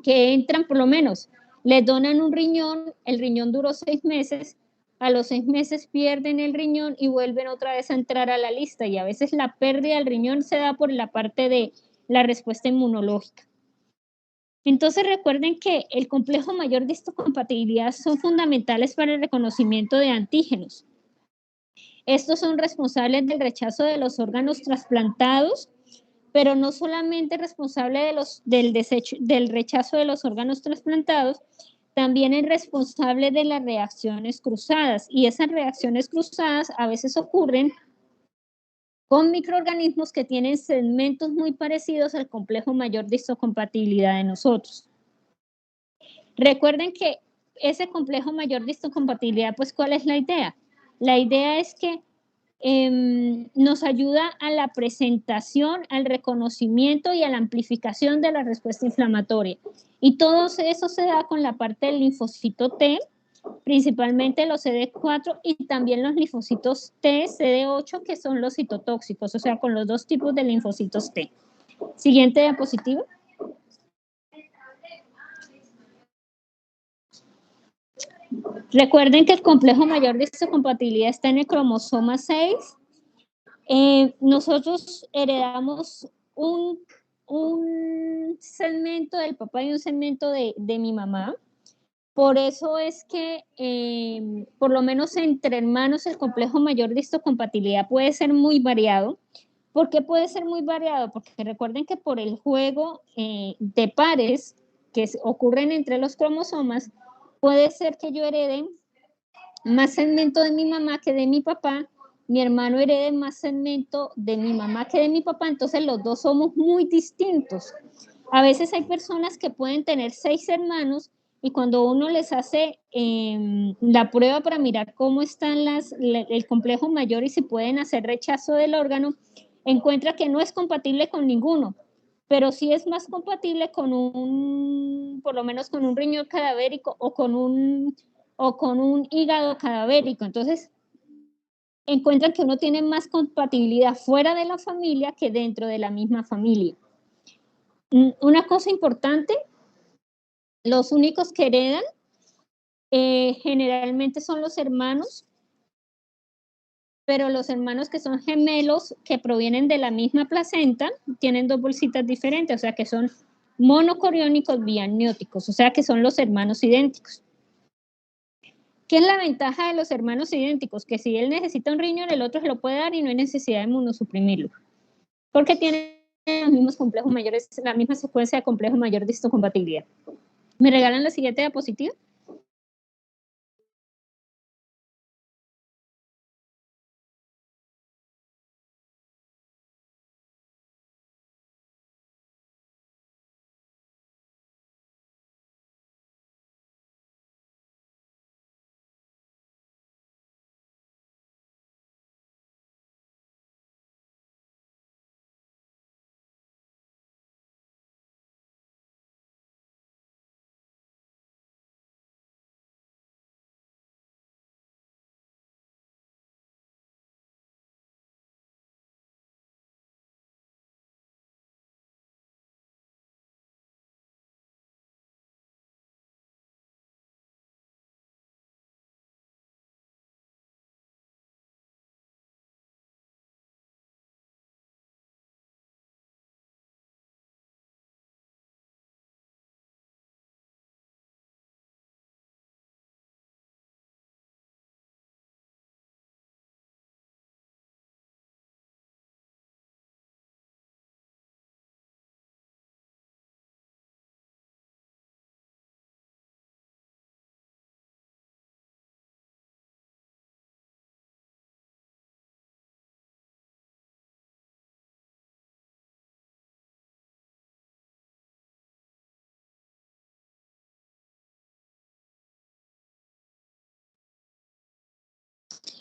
que entran, por lo menos, les donan un riñón, el riñón duró 6 meses, a los 6 meses pierden el riñón y vuelven otra vez a entrar a la lista, y a veces la pérdida del riñón se da por la parte de la respuesta inmunológica. Entonces recuerden que el complejo mayor de histocompatibilidad son fundamentales para el reconocimiento de antígenos. Estos son responsables del rechazo de los órganos trasplantados, pero no solamente responsable del rechazo de los órganos trasplantados, también es responsable de las reacciones cruzadas, y esas reacciones cruzadas a veces ocurren con microorganismos que tienen segmentos muy parecidos al complejo mayor de histocompatibilidad de nosotros. Recuerden que ese complejo mayor de histocompatibilidad, pues, ¿cuál es la idea? La idea es que nos ayuda a la presentación, al reconocimiento y a la amplificación de la respuesta inflamatoria. Y todo eso se da con la parte del linfocito T, principalmente los CD4 y también los linfocitos T, CD8, que son los citotóxicos, o sea, con los dos tipos de linfocitos T. Siguiente diapositiva. Recuerden que el complejo mayor de histocompatibilidad está en el cromosoma 6. Nosotros heredamos un segmento del papá y un segmento de mi mamá. Por eso es que, por lo menos entre hermanos, el complejo mayor de histocompatibilidad puede ser muy variado. ¿Por qué puede ser muy variado? Porque recuerden que por el juego de pares que ocurren entre los cromosomas, puede ser que yo herede más segmento de mi mamá que de mi papá, mi hermano herede más segmento de mi mamá que de mi papá, entonces los dos somos muy distintos. A veces hay personas que pueden tener 6 hermanos y cuando uno les hace la prueba para mirar cómo están el complejo mayor y si pueden hacer rechazo del órgano, encuentra que no es compatible con ninguno, pero sí es más compatible con por lo menos con un riñón cadavérico o con o con un hígado cadavérico. Entonces, encuentran que uno tiene más compatibilidad fuera de la familia que dentro de la misma familia. Una cosa importante, los únicos que heredan generalmente son los hermanos, pero los hermanos que son gemelos, que provienen de la misma placenta, tienen dos bolsitas diferentes, o sea que son monocoriónicos biamnióticos, o sea que son los hermanos idénticos. ¿Qué es la ventaja de los hermanos idénticos? Que si él necesita un riñón, el otro se lo puede dar y no hay necesidad de inmunosuprimirlo, porque tienen los mismos complejos mayores, la misma secuencia de complejos mayor de histocompatibilidad. ¿Me regalan la siguiente diapositiva?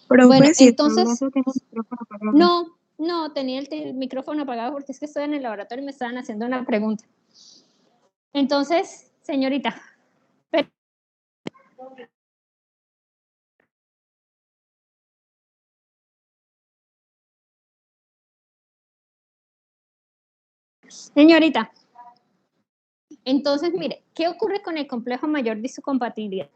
Profe, Bueno, si entonces, está hablando, tengo el micrófono apagado. no, tenía el micrófono apagado porque es que estoy en el laboratorio y me estaban haciendo una pregunta. Entonces, señorita, entonces, mire, ¿qué ocurre con el complejo mayor de histocompatibilidad?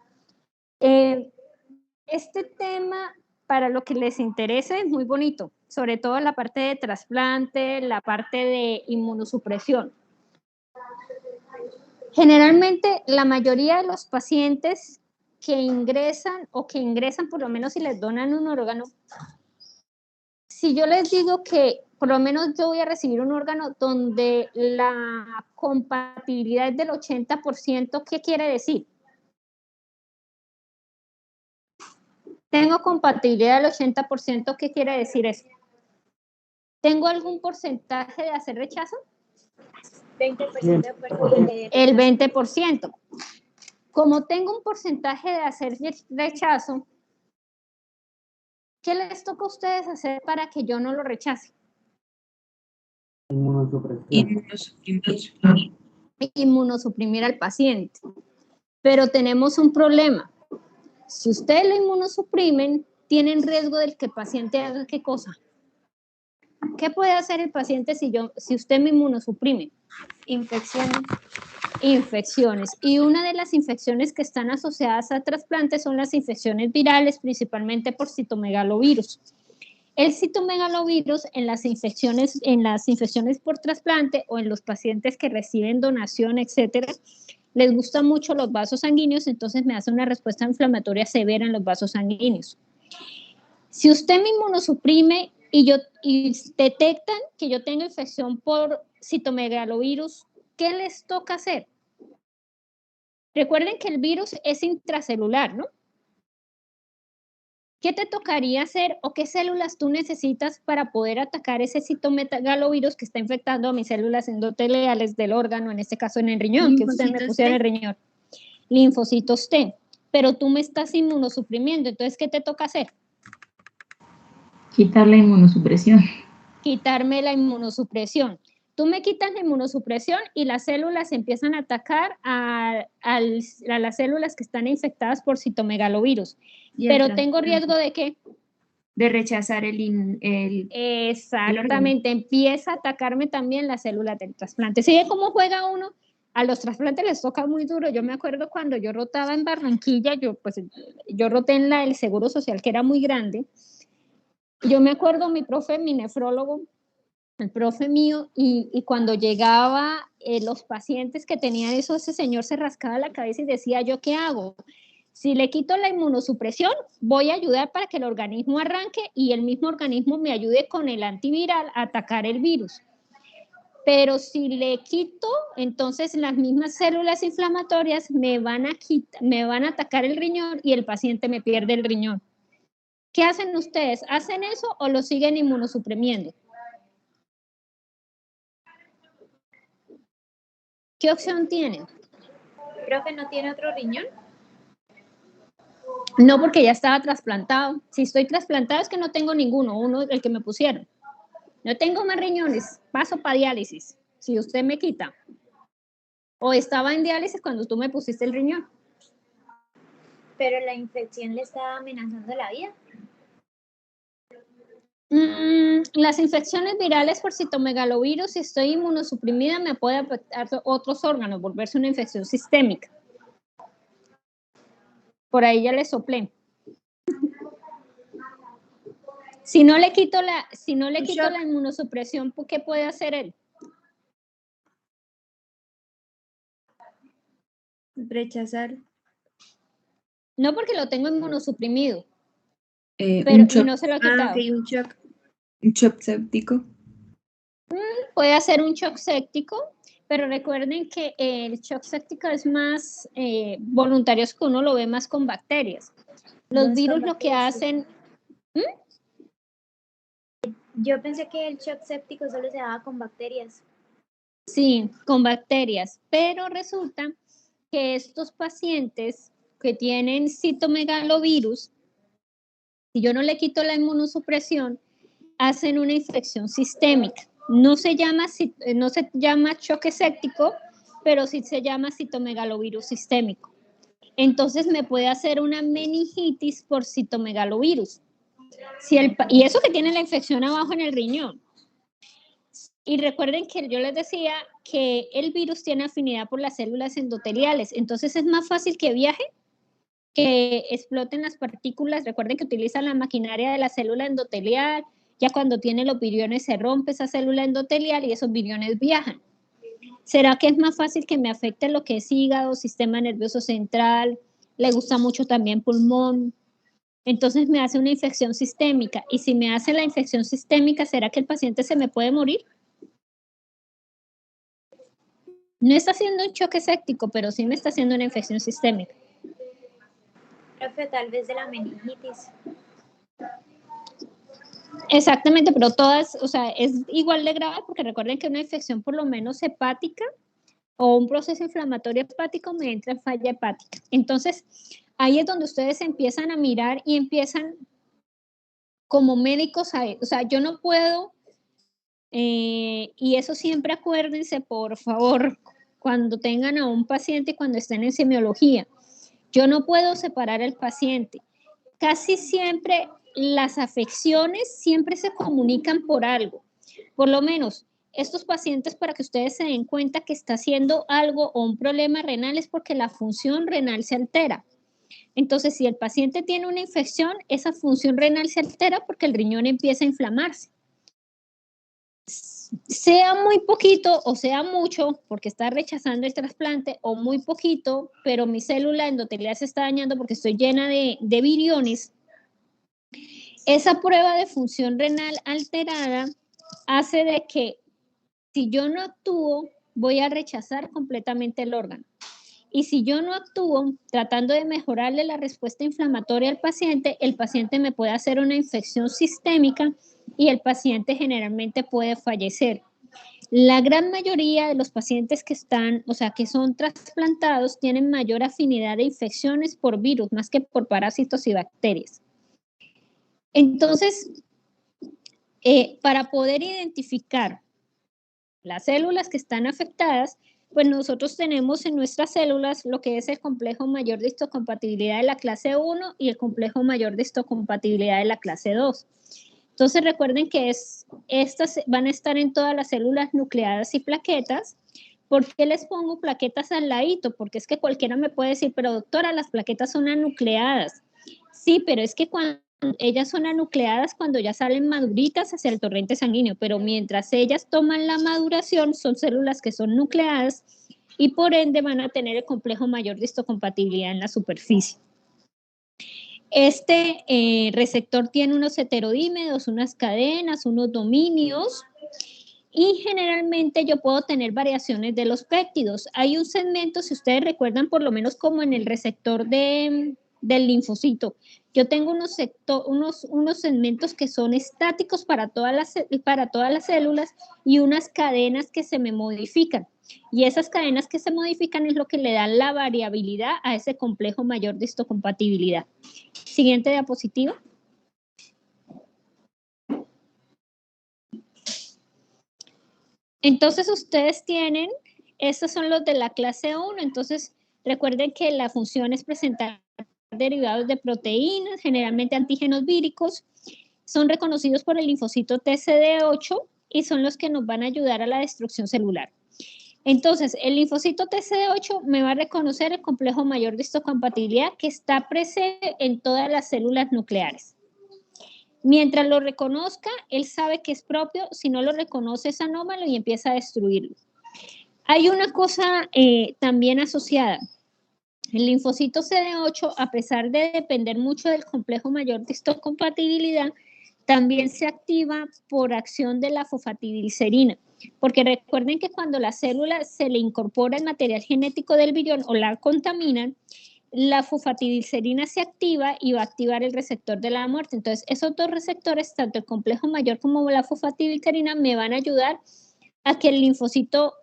Este tema, para lo que les interese, es muy bonito, sobre todo la parte de trasplante, la parte de inmunosupresión. Generalmente, la mayoría de los pacientes que ingresan por lo menos si les donan un órgano, si yo les digo que por lo menos yo voy a recibir un órgano donde la compatibilidad es del 80%, ¿qué quiere decir? Tengo compatibilidad del 80%, ¿qué quiere decir eso? ¿Tengo algún porcentaje de hacer rechazo? 20%. El 20%. Como tengo un porcentaje de hacer rechazo, ¿qué les toca a ustedes hacer para que yo no lo rechace? Inmunosuprimir al paciente. Pero tenemos un problema. Si ustedes lo inmunosuprimen, tienen riesgo del que el paciente haga ¿qué cosa? ¿Qué puede hacer el paciente si usted me inmunosuprime? Infecciones. Infecciones. Y una de las infecciones que están asociadas a trasplantes son las infecciones virales, principalmente por citomegalovirus. El citomegalovirus en las infecciones por trasplante o en los pacientes que reciben donación, etcétera, les gustan mucho los vasos sanguíneos, entonces me hace una respuesta inflamatoria severa en los vasos sanguíneos. Si usted me inmunosuprime y detectan que yo tengo infección por citomegalovirus, ¿qué les toca hacer? Recuerden que el virus es intracelular, ¿no? ¿Qué te tocaría hacer o qué células tú necesitas para poder atacar ese citomegalovirus que está infectando a mis células endoteliales del órgano, en este caso en el riñón, que usted me pusiera en el riñón? Linfocitos T. Pero tú me estás inmunosuprimiendo, entonces, ¿qué te toca hacer? Quitar la inmunosupresión. Quitarme la inmunosupresión. Tú me quitas la inmunosupresión y las células empiezan a atacar a las células que están infectadas por citomegalovirus. Pero tengo riesgo de ¿qué? De rechazar el Exactamente, empieza a atacarme también las células del trasplante. ¿Sigue cómo juega uno? A los trasplantes les toca muy duro. Yo me acuerdo cuando yo rotaba en Barranquilla, yo roté en el Seguro Social, que era muy grande. Yo me acuerdo mi profe, mi nefrólogo, el profe mío, y cuando llegaba los pacientes que tenían eso, ese señor se rascaba la cabeza y decía, ¿yo qué hago? Si le quito la inmunosupresión, voy a ayudar para que el organismo arranque y el mismo organismo me ayude con el antiviral a atacar el virus. Pero si le quito, entonces las mismas células inflamatorias me van a atacar el riñón y el paciente me pierde el riñón. ¿Qué hacen ustedes? ¿Hacen eso o lo siguen inmunosuprimiendo? ¿Qué opción tienen? Creo que no tiene otro riñón. No, porque ya estaba trasplantado. Si estoy trasplantado es que no tengo ninguno, uno el que me pusieron. No tengo más riñones, paso para diálisis, si usted me quita. O estaba en diálisis cuando tú me pusiste el riñón. Pero la infección le estaba amenazando la vida. Las infecciones virales por citomegalovirus, si estoy inmunosuprimida, me puede afectar otros órganos, volverse una infección sistémica. Por ahí ya le soplé. Si no le quito la inmunosupresión, ¿qué puede hacer él? Rechazar. No, porque lo tengo inmunosuprimido. Un shock. No se lo ha quitado. Okay, un shock. Un shock séptico. Puede hacer un shock séptico, pero recuerden que el shock séptico es más voluntario, es que uno lo ve más con bacterias. Los virus lo que hacen... Yo pensé que el shock séptico solo se daba con bacterias. Sí, con bacterias, pero resulta que estos pacientes que tienen citomegalovirus, si yo no le quito la inmunosupresión, hacen una infección sistémica. No se llama choque séptico, pero sí se llama citomegalovirus sistémico. Entonces me puede hacer una meningitis por citomegalovirus. Y eso que tiene la infección abajo en el riñón. Y recuerden que yo les decía que el virus tiene afinidad por las células endoteliales. Entonces es más fácil que viaje, que exploten las partículas. Recuerden que utilizan la maquinaria de la célula endotelial. Ya cuando tiene los viriones se rompe esa célula endotelial y esos viriones viajan. ¿Será que es más fácil que me afecte lo que es hígado, sistema nervioso central? Le gusta mucho también pulmón. Entonces me hace una infección sistémica. Y si me hace la infección sistémica, ¿será que el paciente se me puede morir? No está haciendo un choque séptico, pero sí me está haciendo una infección sistémica. Profe, tal vez de la meningitis. Exactamente, pero todas, o sea, es igual de grave porque recuerden que una infección por lo menos hepática o un proceso inflamatorio hepático me entra en falla hepática. Entonces, ahí es donde ustedes empiezan a mirar y empiezan como médicos a ver, o sea, yo no puedo, y eso siempre acuérdense, por favor, cuando tengan a un paciente, cuando estén en semiología, yo no puedo separar al paciente. Casi siempre las afecciones siempre se comunican por algo. Por lo menos, estos pacientes, para que ustedes se den cuenta que está haciendo algo o un problema renal, es porque la función renal se altera. Entonces, si el paciente tiene una infección, esa función renal se altera porque el riñón empieza a inflamarse. Sea muy poquito o sea mucho, porque está rechazando el trasplante, o muy poquito, pero mi célula endotelial se está dañando porque estoy llena de viriones, esa prueba de función renal alterada hace de que si yo no actúo, voy a rechazar completamente el órgano. Y si yo no actúo tratando de mejorarle la respuesta inflamatoria al paciente, el paciente me puede hacer una infección sistémica y el paciente generalmente puede fallecer. La gran mayoría de los pacientes que son trasplantados tienen mayor afinidad de infecciones por virus más que por parásitos y bacterias. Entonces, para poder identificar las células que están afectadas, pues nosotros tenemos en nuestras células lo que es el complejo mayor de histocompatibilidad de la clase 1 y el complejo mayor de histocompatibilidad de la clase 2. Entonces recuerden que estas van a estar en todas las células nucleadas y plaquetas. ¿Por qué les pongo plaquetas al ladito? Porque es que cualquiera me puede decir, pero doctora, las plaquetas son anucleadas. Sí, pero es que cuando ellas son anucleadas cuando ya salen maduritas hacia el torrente sanguíneo, pero mientras ellas toman la maduración, son células que son nucleadas y por ende van a tener el complejo mayor de histocompatibilidad en la superficie. Este receptor tiene unos heterodímeros, unas cadenas, unos dominios, y generalmente yo puedo tener variaciones de los péptidos. Hay un segmento, si ustedes recuerdan, por lo menos como en el receptor del linfocito. Yo tengo unos segmentos que son estáticos para todas las células y unas cadenas que se me modifican. Y esas cadenas que se modifican es lo que le dan la variabilidad a ese complejo mayor de histocompatibilidad. Siguiente diapositiva. Entonces ustedes tienen, estos son los de la clase 1, entonces recuerden que la función es presentar derivados de proteínas, generalmente antígenos víricos, son reconocidos por el linfocito TCD8 y son los que nos van a ayudar a la destrucción celular. Entonces, el linfocito TCD8 me va a reconocer el complejo mayor de histocompatibilidad que está presente en todas las células nucleares. Mientras lo reconozca, él sabe que es propio, si no lo reconoce es anómalo y empieza a destruirlo. Hay una cosa también asociada. El linfocito CD8, a pesar de depender mucho del complejo mayor de histocompatibilidad, también se activa por acción de la fosfatidilcerina. Porque recuerden que cuando la célula se le incorpora el material genético del virión o la contaminan, la fosfatidilcerina se activa y va a activar el receptor de la muerte. Entonces, esos dos receptores, tanto el complejo mayor como la fosfatidilcerina, me van a ayudar a que el linfocito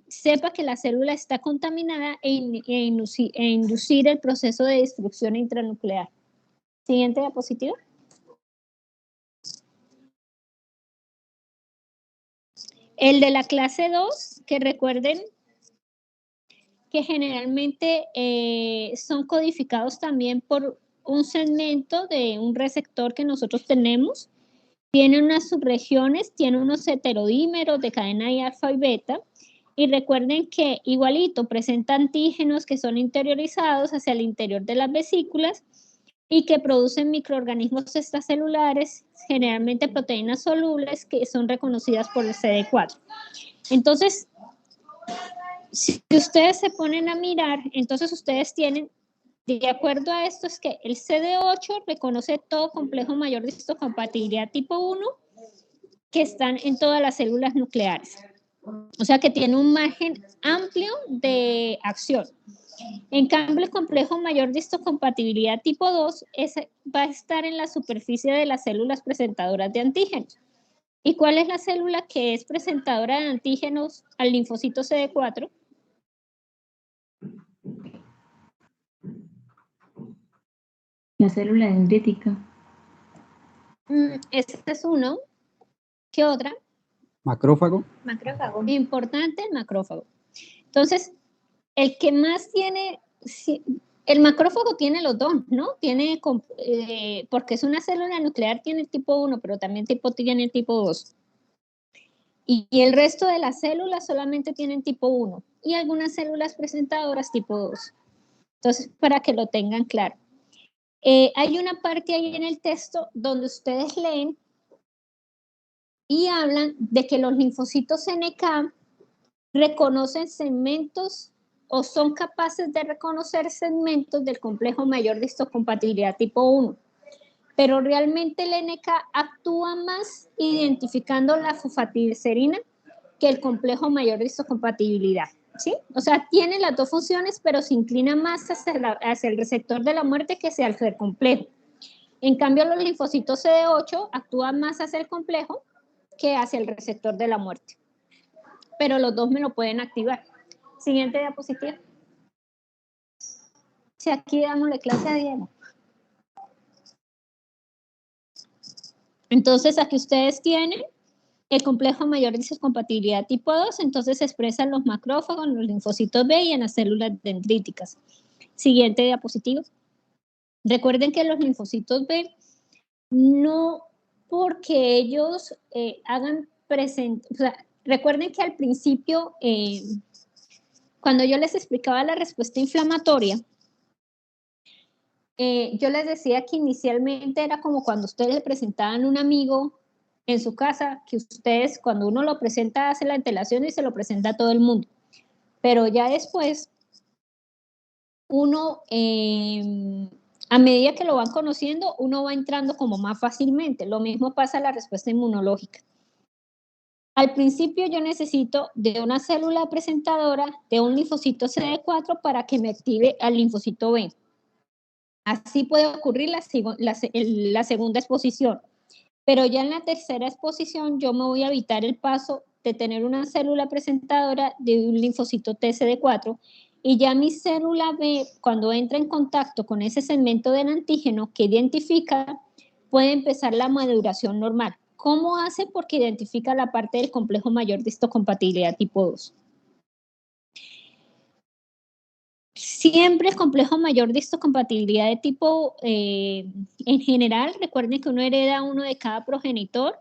sepa que la célula está contaminada e inducir el proceso de destrucción intranuclear. Siguiente diapositiva. El de la clase 2, que recuerden que generalmente son codificados también por un segmento de un receptor que nosotros tenemos. Tiene unas subregiones, tiene unos heterodímeros de cadena I alfa y beta. Y recuerden que igualito presenta antígenos que son interiorizados hacia el interior de las vesículas y que producen microorganismos extracelulares, generalmente proteínas solubles que son reconocidas por el CD4. Entonces, si ustedes se ponen a mirar, entonces ustedes tienen, de acuerdo a esto, es que el CD8 reconoce todo complejo mayor de histocompatibilidad tipo 1 que están en todas las células nucleares. O sea que tiene un margen amplio de acción. En cambio, el complejo mayor de histocompatibilidad tipo 2 va a estar en la superficie de las células presentadoras de antígenos. ¿Y cuál es la célula que es presentadora de antígenos al linfocito CD4? La célula dendrítica. Este es uno. ¿Qué otra? Macrófago. Macrófago. Importante el macrófago. Entonces, el que más tiene, el macrófago tiene los dos, ¿no? Tiene, porque es una célula nuclear, tiene el tipo 1, pero también tiene el tipo 2. Y el resto de las células solamente tienen tipo 1 y algunas células presentadoras tipo 2. Entonces, para que lo tengan claro. Hay una parte ahí en el texto donde ustedes leen y hablan de que los linfocitos NK reconocen segmentos o son capaces de reconocer segmentos del complejo mayor de histocompatibilidad tipo 1. Pero realmente el NK actúa más identificando la fosfatidilcerina que el complejo mayor de histocompatibilidad, ¿sí? O sea, tiene las dos funciones, pero se inclina más hacia el receptor de la muerte que hacia el complejo. En cambio, los linfocitos CD8 actúan más hacia el complejo que hacia el receptor de la muerte. Pero los dos me lo pueden activar. Siguiente diapositiva. Si aquí dámosle clase a Diego. Entonces, aquí ustedes tienen El complejo mayor de histocompatibilidad tipo 2, entonces se expresa en los macrófagos, en los linfocitos B y en las células dendríticas. Siguiente diapositiva. Recuerden que los linfocitos B, no porque ellos hagan presente, o sea, recuerden que al principio, cuando yo les explicaba la respuesta inflamatoria, yo les decía que inicialmente era como cuando ustedes le presentaban a un amigo en su casa, que ustedes cuando uno lo presenta hace la antelación y se lo presenta a todo el mundo. Pero ya después, uno, a medida que lo van conociendo, uno va entrando como más fácilmente. Lo mismo pasa en la respuesta inmunológica. Al principio yo necesito de una célula presentadora, de un linfocito CD4 para que me active al linfocito B. Así puede ocurrir la segunda exposición. Pero ya en la tercera exposición yo me voy a evitar el paso de tener una célula presentadora de un linfocito TCD4 y ya mi célula B, cuando entra en contacto con ese segmento del antígeno que identifica, puede empezar la maduración normal. ¿Cómo hace? Porque identifica la parte del complejo mayor de histocompatibilidad tipo 2. Siempre el complejo mayor de histocompatibilidad de tipo, en general, recuerden que uno hereda uno de cada progenitor,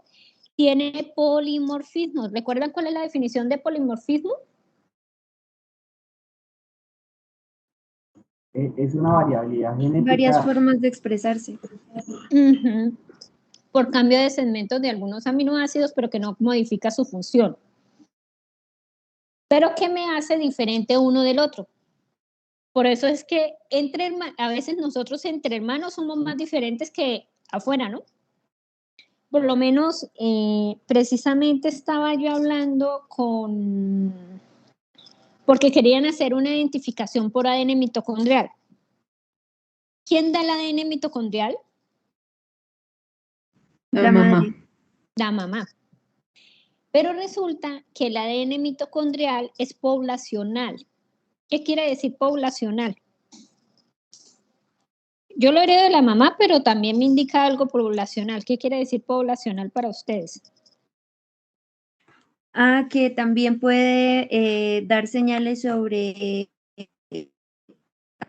tiene polimorfismo. ¿Recuerdan cuál es la definición de polimorfismo? Es una variabilidad genética. Varias formas de expresarse. Por cambio de segmentos de algunos aminoácidos, pero que no modifica su función. Pero ¿qué me hace diferente uno del otro? Por eso es que a veces nosotros entre hermanos somos más diferentes que afuera, ¿no? Por lo menos, precisamente estaba yo hablando porque querían hacer una identificación por ADN mitocondrial. ¿Quién da el ADN mitocondrial? La mamá. La mamá. Pero resulta que el ADN mitocondrial es poblacional. ¿Qué quiere decir poblacional? Yo lo heredo de la mamá, pero también me indica algo poblacional. ¿Qué quiere decir poblacional para ustedes? Que también puede dar señales sobre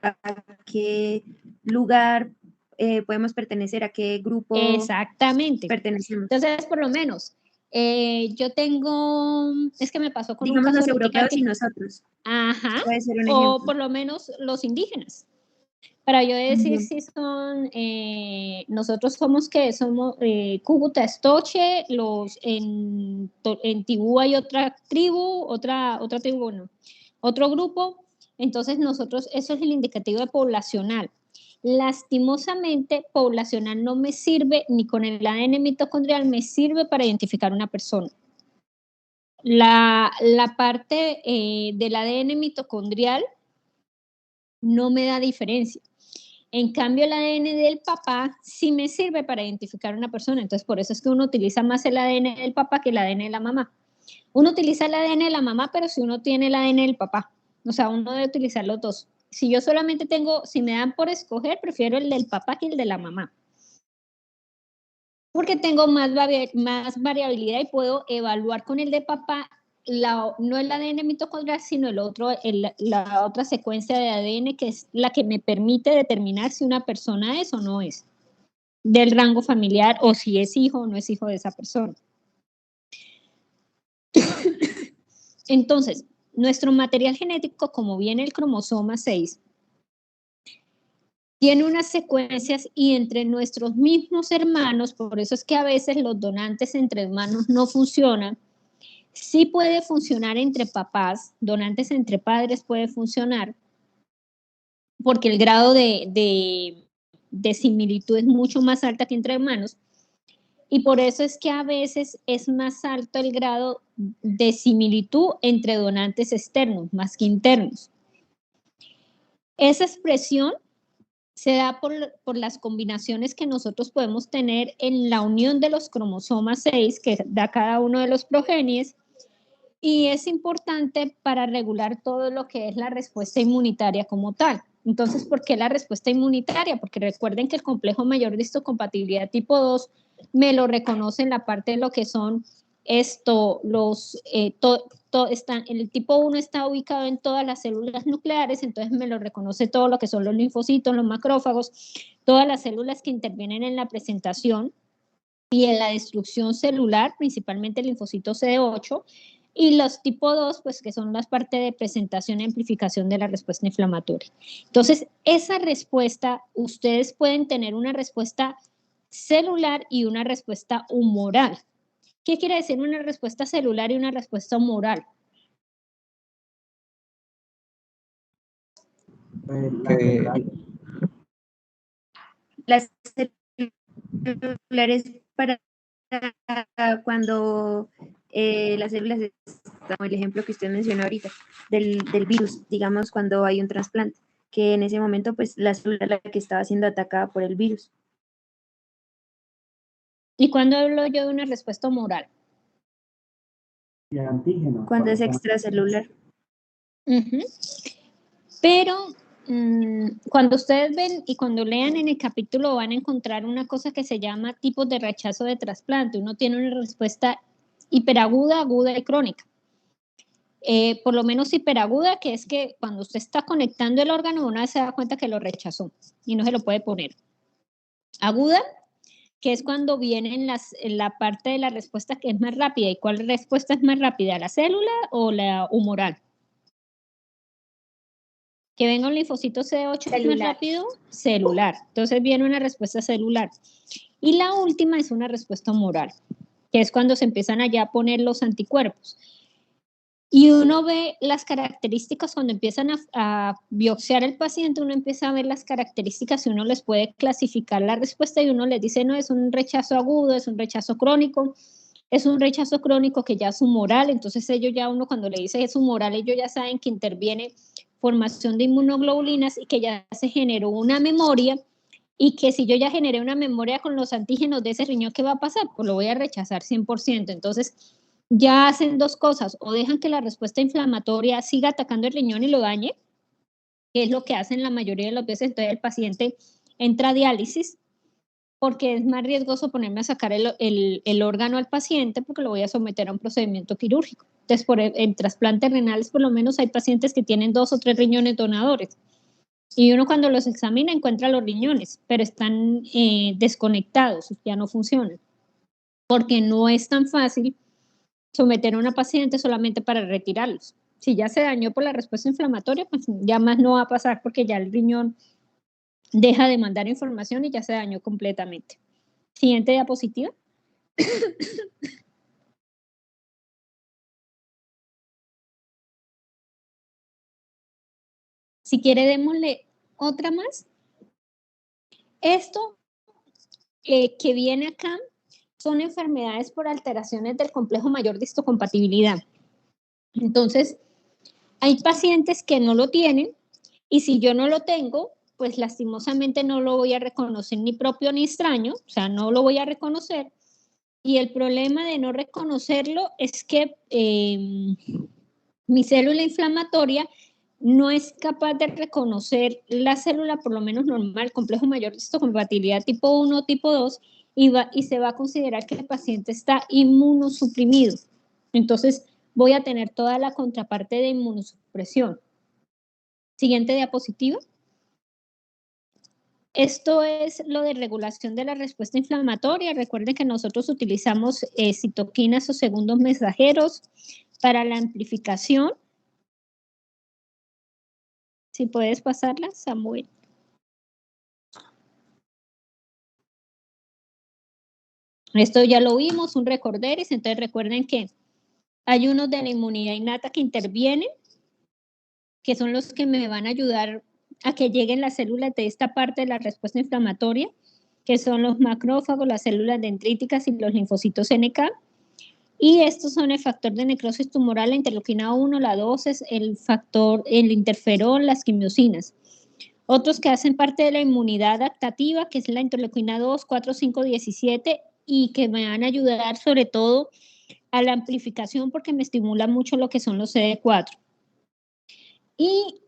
a qué lugar podemos pertenecer, a qué grupo. Exactamente. Pertenecemos. Entonces, por lo menos, yo tengo, es que me pasó con digamos un caso los europeos y nosotros. Ajá. Puede ser un O ejemplo. por lo menos los indígenas. Para yo decir si son, nosotros somos que somos Cúcuta, Estoche, en Tibú hay otra tribu, bueno, otro grupo. Entonces nosotros, eso es el indicativo de poblacional. Lastimosamente, poblacional no me sirve, ni con el ADN mitocondrial me sirve para identificar una persona. La parte del ADN mitocondrial no me da diferencia. En cambio, el ADN del papá sí me sirve para identificar una persona. Entonces, por eso es que uno utiliza más el ADN del papá que el ADN de la mamá. Uno utiliza el ADN de la mamá, pero si uno tiene el ADN del papá. O sea, uno debe utilizar los dos. Si yo solamente si me dan por escoger, prefiero el del papá que el de la mamá. Porque tengo más variabilidad y puedo evaluar con el de papá no el ADN mitocondrial, sino la otra secuencia de ADN que es la que me permite determinar si una persona es o no es del rango familiar o si es hijo o no es hijo de esa persona. Entonces, nuestro material genético, como viene el cromosoma 6, tiene unas secuencias y entre nuestros mismos hermanos, por eso es que a veces los donantes entre hermanos no funcionan. Sí puede funcionar entre papás, donantes entre padres puede funcionar, porque el grado de similitud es mucho más alta que entre hermanos, y por eso es que a veces es más alto el grado de similitud entre donantes externos, más que internos. Esa expresión se da por las combinaciones que nosotros podemos tener en la unión de los cromosomas 6, que da cada uno de los progenies, y es importante para regular todo lo que es la respuesta inmunitaria como tal. Entonces, ¿por qué la respuesta inmunitaria? Porque recuerden que el complejo mayor de histocompatibilidad tipo 2 me lo reconoce en la parte de lo que son el tipo 1 está ubicado en todas las células nucleares, entonces me lo reconoce todo lo que son los linfocitos, los macrófagos, todas las células que intervienen en la presentación y en la destrucción celular, principalmente el linfocito CD8, y los tipo 2, pues que son las partes de presentación y amplificación de la respuesta inflamatoria. Entonces, esa respuesta, ustedes pueden tener una respuesta celular y una respuesta humoral. ¿Qué quiere decir una respuesta celular y una respuesta humoral? Las celulares para cuando las células, como el ejemplo que usted mencionó ahorita, del virus, digamos, cuando hay un trasplante, que en ese momento, pues, la célula la que estaba siendo atacada por el virus. ¿Y cuándo hablo yo de una respuesta humoral? Y antígeno. Cuando es extracelular. Pero cuando ustedes ven y cuando lean en el capítulo van a encontrar una cosa que se llama tipos de rechazo de trasplante. Uno tiene una respuesta hiperaguda, aguda y crónica. Por lo menos hiperaguda, que es que cuando usted está conectando el órgano, una vez se da cuenta que lo rechazó y no se lo puede poner. Aguda, que es cuando viene en la parte de la respuesta que es más rápida. ¿Y cuál respuesta es más rápida, la célula o la humoral? Que venga un linfocito CD8 es más rápido, celular. Entonces viene una respuesta celular. Y la última es una respuesta humoral, que es cuando se empiezan allá a poner los anticuerpos. Y uno ve las características cuando empiezan a biopsiar el paciente, uno empieza a ver las características y uno les puede clasificar la respuesta y uno les dice, no, es un rechazo agudo, es un rechazo crónico, es un rechazo crónico que ya es humoral. Entonces ellos ya, uno cuando le dice es humoral, ellos ya saben que interviene formación de inmunoglobulinas y que ya se generó una memoria y que si yo ya generé una memoria con los antígenos de ese riñón, ¿qué va a pasar? Pues lo voy a rechazar 100%. Entonces ya hacen dos cosas, o dejan que la respuesta inflamatoria siga atacando el riñón y lo dañe, que es lo que hacen la mayoría de las veces. Entonces el paciente entra a diálisis porque es más riesgoso ponerme a sacar el órgano al paciente porque lo voy a someter a un procedimiento quirúrgico. Entonces, en trasplantes renales, por lo menos hay pacientes que tienen 2 o 3 riñones donadores. Y uno cuando los examina encuentra los riñones, pero están desconectados, ya no funcionan. Porque no es tan fácil someter a una paciente solamente para retirarlos. Si ya se dañó por la respuesta inflamatoria, pues ya más no va a pasar porque ya el riñón deja de mandar información y ya se dañó completamente. Siguiente diapositiva. Si quiere, démosle otra más. Esto que viene acá son enfermedades por alteraciones del complejo mayor de histocompatibilidad. Entonces, hay pacientes que no lo tienen y si yo no lo tengo, pues lastimosamente no lo voy a reconocer ni propio ni extraño, o sea, no lo voy a reconocer. Y el problema de no reconocerlo es que mi célula inflamatoria no es capaz de reconocer la célula, por lo menos normal, complejo mayor de histocompatibilidad tipo 1 o tipo 2, y se va a considerar que el paciente está inmunosuprimido. Entonces, voy a tener toda la contraparte de inmunosupresión. Siguiente diapositiva. Esto es lo de regulación de la respuesta inflamatoria. Recuerden que nosotros utilizamos citoquinas o segundos mensajeros para la amplificación. Si puedes pasarla, Samuel. Esto ya lo vimos, un recorderis. Entonces recuerden que hay unos de la inmunidad innata que intervienen, que son los que me van a ayudar a que lleguen las células de esta parte de la respuesta inflamatoria, que son los macrófagos, las células dendríticas y los linfocitos NK. Y estos son el factor de necrosis tumoral, la interleuquina 1, la 2, el interferón, las quimiosinas. Otros que hacen parte de la inmunidad adaptativa, que es la interleuquina 2, 4, 5, 17, y que me van a ayudar sobre todo a la amplificación porque me estimulan mucho lo que son los CD4. Y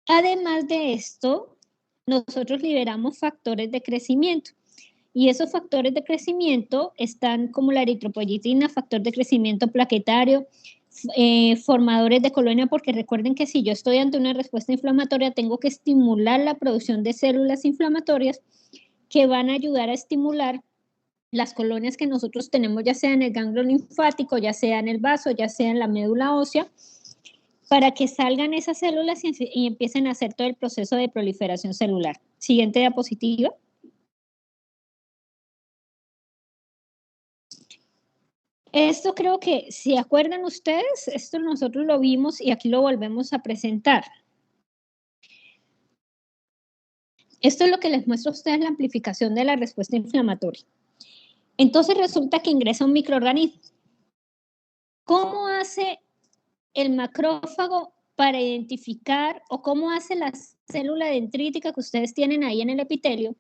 además de esto, nosotros liberamos factores de crecimiento. Y esos factores de crecimiento están como la eritropoyetina, factor de crecimiento plaquetario, formadores de colonia, porque recuerden que si yo estoy ante una respuesta inflamatoria, tengo que estimular la producción de células inflamatorias que van a ayudar a estimular las colonias que nosotros tenemos, ya sea en el ganglio linfático, ya sea en el vaso, ya sea en la médula ósea, para que salgan esas células y empiecen a hacer todo el proceso de proliferación celular. Siguiente diapositiva. Esto creo que, si acuerdan ustedes, esto nosotros lo vimos y aquí lo volvemos a presentar. Esto es lo que les muestro a ustedes, la amplificación de la respuesta inflamatoria. Entonces resulta que ingresa un microorganismo. ¿Cómo hace el macrófago para identificar, o cómo hace la célula dendrítica que ustedes tienen ahí en el epitelio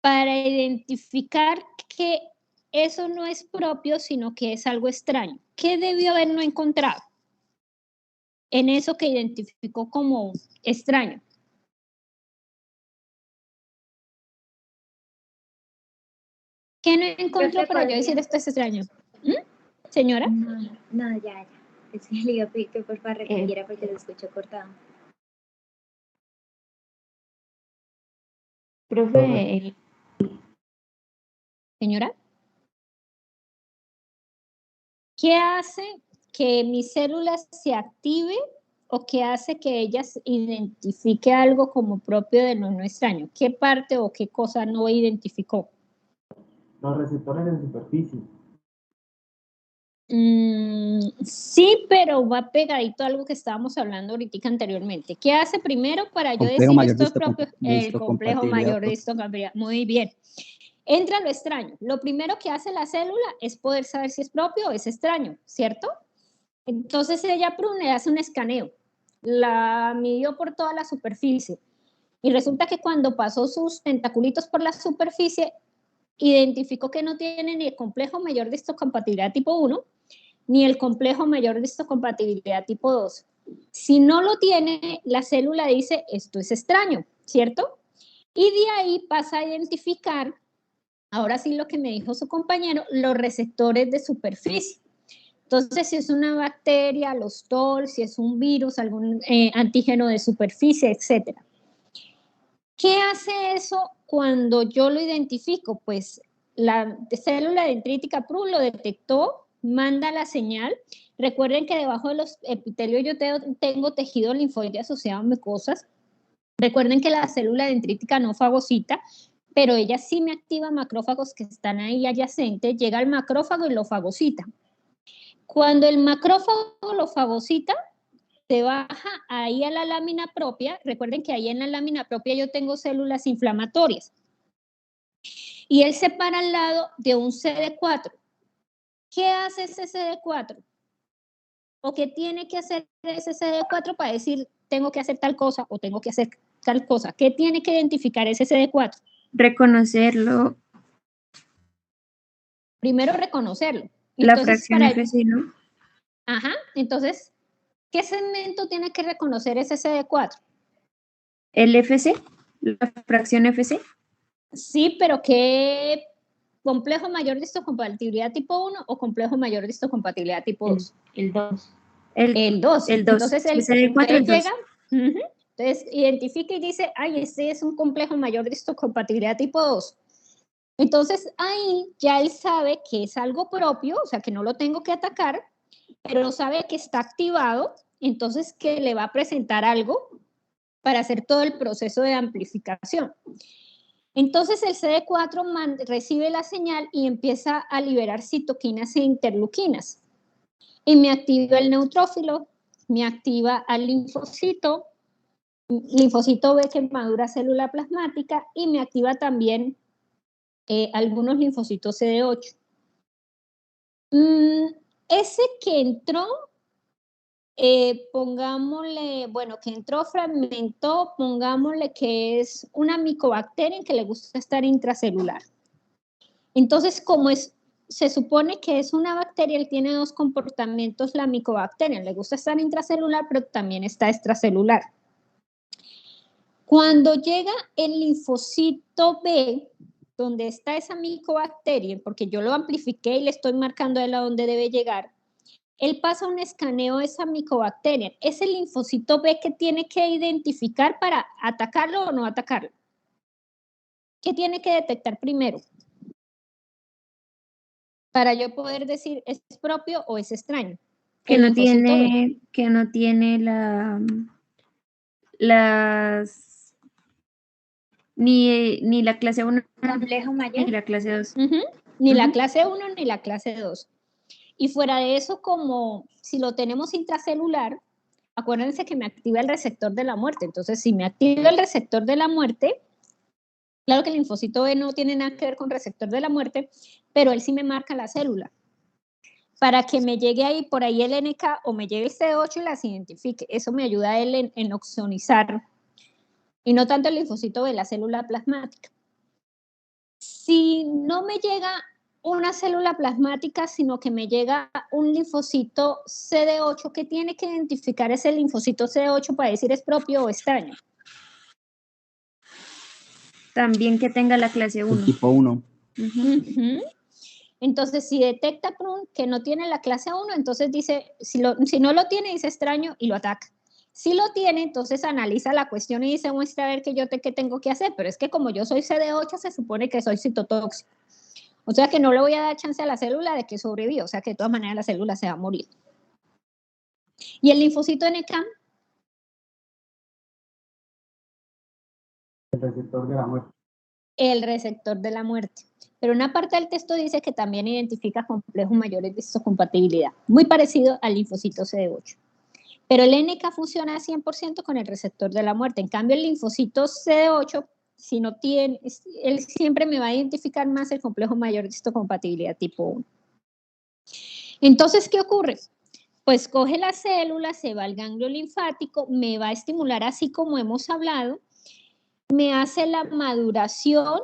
para identificar que eso no es propio, sino que es algo extraño? ¿Qué debió haber no encontrado en eso que identificó como extraño? ¿Qué no encontró para yo decir esto es extraño? ¿Señora? No, ya. Es que le iba a pedir que por favor repitiera porque lo escucho cortado. Profe, ¿Señora? ¿Qué hace que mis células se activen o qué hace que ellas identifique algo como propio de lo no extraño? ¿Qué parte o qué cosa no identificó? Los receptores de superficie. Sí, pero va pegadito a algo que estábamos hablando ahorita anteriormente. ¿Qué hace primero para yo Complejo decir mayor esto es propio? de El complejo mayor de histocompatibilidad. Muy bien. Entra lo extraño. Lo primero que hace la célula es poder saber si es propio o es extraño, ¿cierto? Entonces ella le hace un escaneo. La midió por toda la superficie. Y resulta que cuando pasó sus tentaculitos por la superficie, identificó que no tiene ni el complejo mayor de histocompatibilidad tipo 1, ni el complejo mayor de histocompatibilidad tipo 2. Si no lo tiene, la célula dice, esto es extraño, ¿cierto? Y de ahí pasa a identificar, ahora sí lo que me dijo su compañero, los receptores de superficie. Entonces, si es una bacteria, los TOL, si es un virus, algún antígeno de superficie, etc. ¿Qué hace eso cuando yo lo identifico? Pues la célula dendrítica PRU lo detectó, manda la señal. Recuerden que debajo de los epitelios yo tengo tejido linfoide asociado a mucosas. Recuerden que la célula dendrítica no fagocita, pero ella sí me activa macrófagos que están ahí adyacentes, llega al macrófago y lo fagocita. Cuando el macrófago lo fagocita, se baja ahí a la lámina propia. Recuerden que ahí en la lámina propia yo tengo células inflamatorias. Y él se para al lado de un CD4. ¿Qué hace ese CD4? ¿O qué tiene que hacer ese CD4 para decir tengo que hacer tal cosa o tengo que hacer tal cosa? ¿Qué tiene que identificar ese CD4? Reconocerlo. Primero reconocerlo. La Entonces, fracción FC, ¿no? Ajá, entonces, ¿qué segmento tiene que reconocer ese CD4? ¿El FC? ¿La fracción FC? Sí, pero ¿qué complejo mayor de histocompatibilidad tipo 1 o complejo mayor de histocompatibilidad tipo 2? el 2. El 2. El 2. Entonces, él llega, entonces identifica y dice, ay, este es un complejo mayor de histocompatibilidad tipo 2. Entonces, ahí ya él sabe que es algo propio, o sea, que no lo tengo que atacar, pero sabe que está activado, entonces que le va a presentar algo para hacer todo el proceso de amplificación. Entonces el CD4 recibe la señal y empieza a liberar citoquinas e interleuquinas. Y me activa el neutrófilo, me activa al linfocito B que madura célula plasmática y me activa también algunos linfocitos CD8. Ese que entró, pongámosle, bueno, que entró, fragmentó, pongámosle que es una micobacteria en que le gusta estar intracelular. Entonces, como se supone que es una bacteria, él tiene dos comportamientos, la micobacteria, le gusta estar intracelular, pero también está extracelular. Cuando llega el linfocito B, donde está esa micobacteria, porque yo lo amplifiqué y le estoy marcando a él a dónde debe llegar, él pasa un escaneo de esa micobacteria. Es el linfocito B que tiene que identificar para atacarlo o no atacarlo. ¿Qué tiene que detectar primero? Para yo poder decir es propio o es extraño. Que El no linfocito B. tiene las ni la clase 1 Complejo ni mayor. la clase 2. Ni la Ujú. clase 1 ni la clase 2. Y fuera de eso, como si lo tenemos intracelular, acuérdense que me activa el receptor de la muerte. Entonces, si me activa el receptor de la muerte, claro que el linfocito B no tiene nada que ver con receptor de la muerte, pero él sí me marca la célula. Para que me llegue ahí por ahí el NK o me llegue el CD8 y las identifique. Eso me ayuda a él en oxonizar. Y no tanto el linfocito B, la célula plasmática. Si no me llega una célula plasmática, sino que me llega un linfocito CD8, que tiene que identificar ese linfocito CD8 para decir es propio o extraño. También que tenga la clase 1. El tipo 1. Entonces, si detecta que no tiene la clase 1, entonces dice, si no lo tiene, dice extraño y lo ataca. Si lo tiene, entonces analiza la cuestión y dice, muestra a ver qué tengo que hacer. Pero es que como yo soy CD8, se supone que soy citotóxico. O sea que no le voy a dar chance a la célula de que sobreviva. O sea que de todas maneras la célula se va a morir. ¿Y el linfocito NK? El receptor de la muerte. El receptor de la muerte. Pero una parte del texto dice que también identifica complejos mayores de histocompatibilidad, muy parecido al linfocito CD8. Pero el NK funciona 100% con el receptor de la muerte. En cambio, el linfocito CD8, si no tiene, él siempre me va a identificar más el complejo mayor de histocompatibilidad tipo 1. Entonces, ¿qué ocurre? Pues coge la célula, se va al ganglio linfático, me va a estimular así como hemos hablado, me hace la maduración,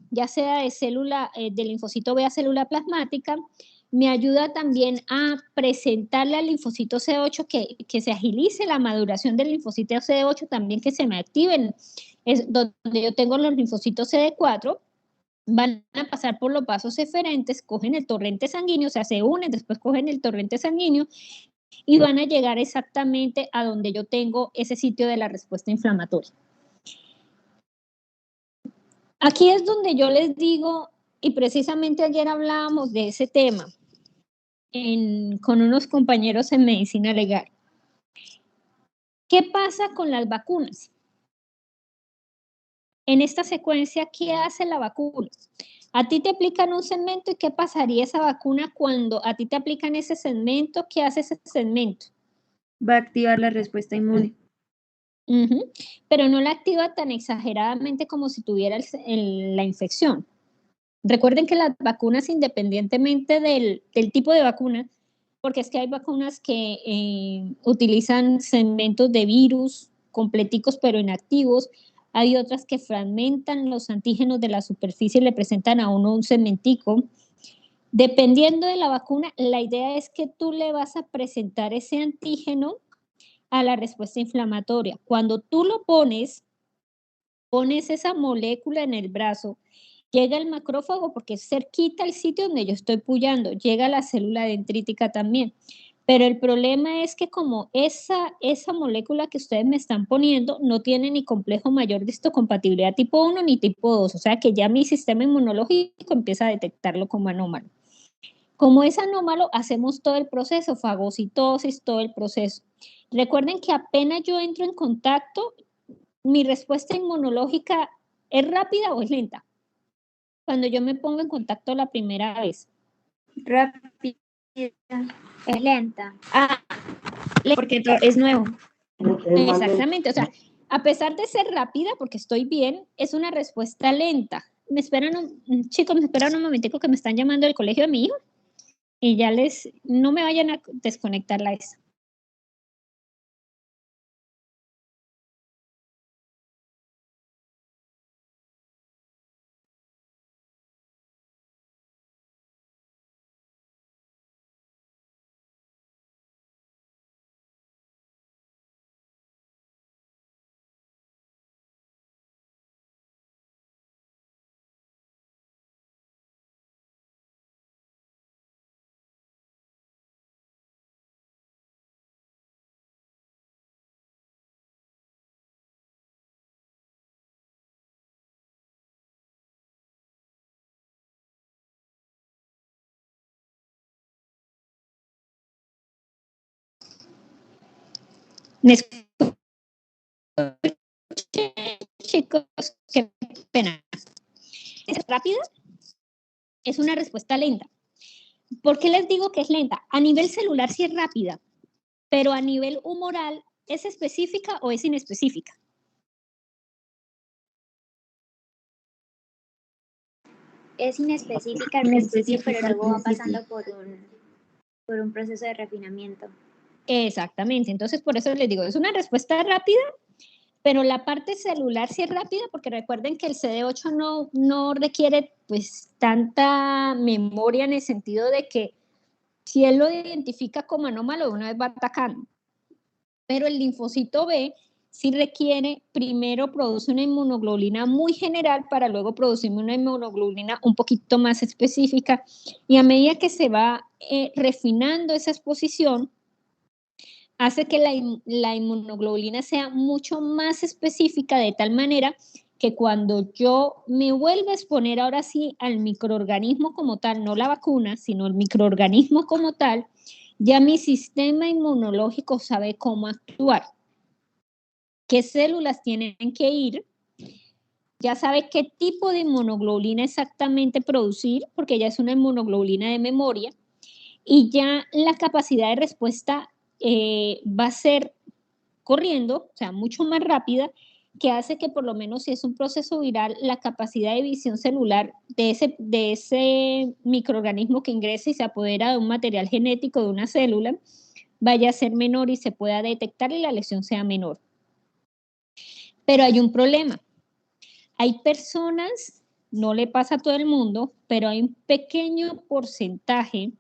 ya sea de célula, del linfocito B a célula plasmática, me ayuda también a presentarle al linfocito C8 que se agilice la maduración del linfocito C8, también que se me activen, es donde yo tengo los linfocitos CD4, van a pasar por los vasos eferentes, cogen el torrente sanguíneo, o sea, se unen, después cogen el torrente sanguíneo y van a llegar exactamente a donde yo tengo ese sitio de la respuesta inflamatoria. Aquí es donde yo les digo, y precisamente ayer hablábamos de ese tema con unos compañeros en medicina legal. ¿Qué pasa con las vacunas? En esta secuencia, ¿qué hace la vacuna? A ti te aplican un segmento y ¿qué pasaría esa vacuna cuando a ti te aplican ese segmento? ¿Qué hace ese segmento? Va a activar la respuesta inmune. Pero no la activa tan exageradamente como si tuviera la infección. Recuerden que las vacunas, independientemente del tipo de vacuna, porque es que hay vacunas que utilizan segmentos de virus completicos pero inactivos, hay otras que fragmentan los antígenos de la superficie y le presentan a uno un segmentico. Dependiendo de la vacuna, la idea es que tú le vas a presentar ese antígeno a la respuesta inflamatoria. Cuando tú lo pones esa molécula en el brazo, llega el macrófago porque es cerquita el sitio donde yo estoy puyando, llega la célula dendrítica también. Pero el problema es que como esa molécula que ustedes me están poniendo no tiene ni complejo mayor de histocompatibilidad tipo 1 ni tipo 2, o sea que ya mi sistema inmunológico empieza a detectarlo como anómalo. Como es anómalo, hacemos todo el proceso, fagocitosis, todo el proceso. Recuerden que apenas yo entro en contacto, mi respuesta inmunológica es rápida o es lenta. Cuando yo me pongo en contacto la primera vez. Rápida. Es lenta. Porque es nuevo. Exactamente, o sea, a pesar de ser rápida, porque estoy bien, es una respuesta lenta. Chicos, me esperan un momentico que me están llamando del colegio de mi hijo y no me vayan a desconectar la esa. ¿Me escuchan, chicos? Qué pena. ¿Es rápida? Es una respuesta lenta. ¿Por qué les digo que es lenta? A nivel celular sí es rápida, pero a nivel humoral, ¿es específica o es inespecífica? Es inespecífica al principio, pero luego va pasando por un proceso de refinamiento. Exactamente, entonces por eso les digo, es una respuesta rápida, pero la parte celular sí es rápida, porque recuerden que el CD8 no requiere pues tanta memoria en el sentido de que si él lo identifica como anómalo, de una vez va atacando. Pero el linfocito B sí requiere, primero produce una inmunoglobulina muy general para luego producir una inmunoglobulina un poquito más específica, y a medida que se va refinando esa exposición, hace que la inmunoglobulina sea mucho más específica, de tal manera que cuando yo me vuelva a exponer ahora sí al microorganismo como tal, no la vacuna, sino el microorganismo como tal, ya mi sistema inmunológico sabe cómo actuar, qué células tienen que ir, ya sabe qué tipo de inmunoglobulina exactamente producir, porque ya es una inmunoglobulina de memoria, y ya la capacidad de respuesta va a ser corriendo, o sea, mucho más rápida, que hace que por lo menos si es un proceso viral, la capacidad de visión celular de ese microorganismo que ingresa y se apodera de un material genético de una célula vaya a ser menor y se pueda detectar y la lesión sea menor. Pero hay un problema. Hay personas, no le pasa a todo el mundo, pero hay un pequeño porcentaje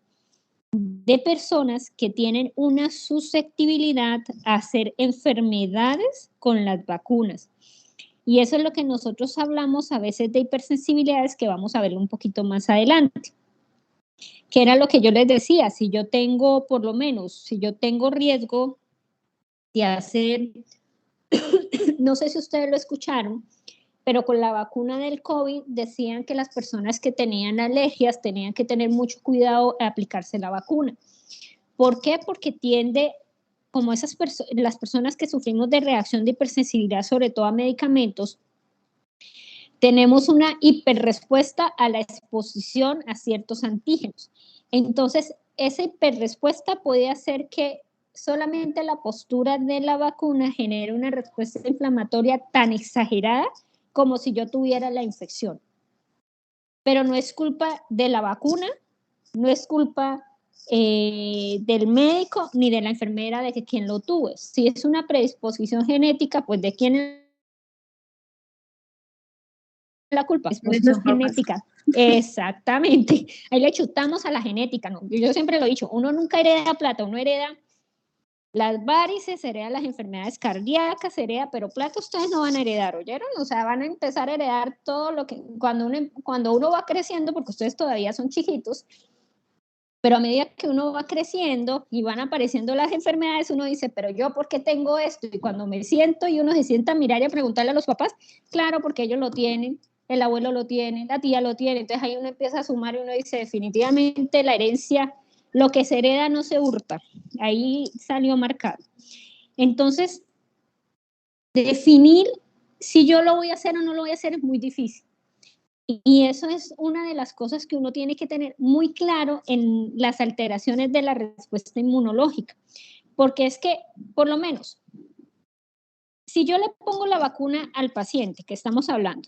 de personas que tienen una susceptibilidad a hacer enfermedades con las vacunas. Y eso es lo que nosotros hablamos a veces de hipersensibilidades, que vamos a ver un poquito más adelante. Que era lo que yo les decía, si yo tengo, por lo menos, si yo tengo riesgo de hacer, no sé si ustedes lo escucharon, pero con la vacuna del COVID decían que las personas que tenían alergias tenían que tener mucho cuidado a aplicarse la vacuna. ¿Por qué? Porque tiende, como las personas que sufrimos de reacción de hipersensibilidad, sobre todo a medicamentos, tenemos una hiperrespuesta a la exposición a ciertos antígenos. Entonces, esa hiperrespuesta puede hacer que solamente la postura de la vacuna genere una respuesta inflamatoria tan exagerada como si yo tuviera la infección. Pero no es culpa de la vacuna, no es culpa del médico ni de la enfermera de que quien lo tuvo. Si es una predisposición genética, pues de quién es la culpa. Predisposición genética. Exactamente. Ahí le chutamos a la genética, ¿no? Yo siempre lo he dicho, uno nunca hereda plata, uno hereda las varices, hereda las enfermedades cardíacas, hereda, pero plata ustedes no van a heredar, ¿oyeron? O sea, van a empezar a heredar todo lo que, cuando uno va creciendo, porque ustedes todavía son chiquitos, pero a medida que uno va creciendo y van apareciendo las enfermedades, uno dice, pero yo, ¿por qué tengo esto? Y cuando me siento y uno se sienta a mirar y a preguntarle a los papás, claro, porque ellos lo tienen, el abuelo lo tiene, la tía lo tiene, entonces ahí uno empieza a sumar y uno dice, definitivamente la herencia, lo que se hereda no se hurta, ahí salió marcado. Entonces, definir si yo lo voy a hacer o no lo voy a hacer es muy difícil. Y eso es una de las cosas que uno tiene que tener muy claro en las alteraciones de la respuesta inmunológica. Porque es que, por lo menos, si yo le pongo la vacuna al paciente que estamos hablando,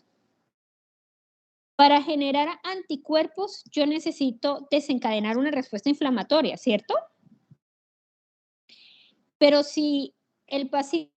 para generar anticuerpos yo necesito desencadenar una respuesta inflamatoria, ¿cierto? Pero si el paciente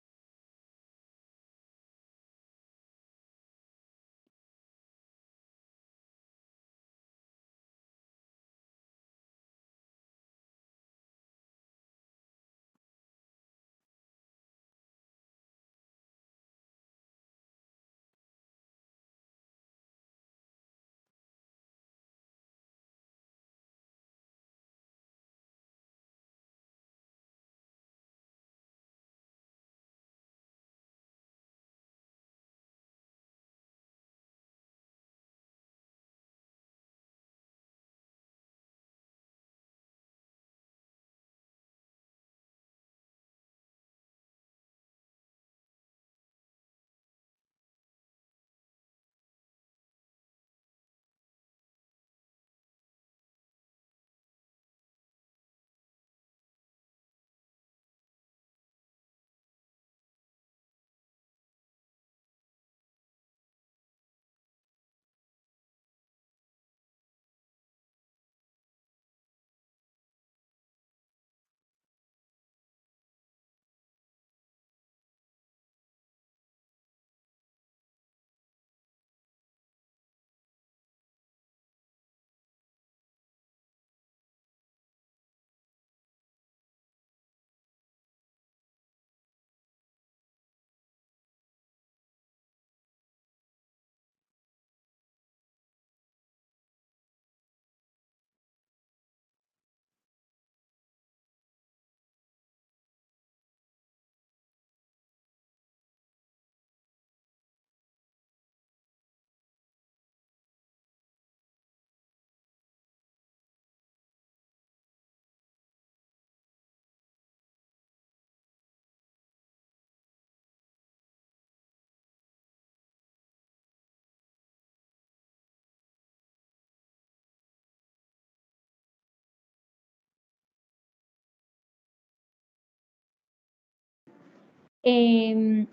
¿qué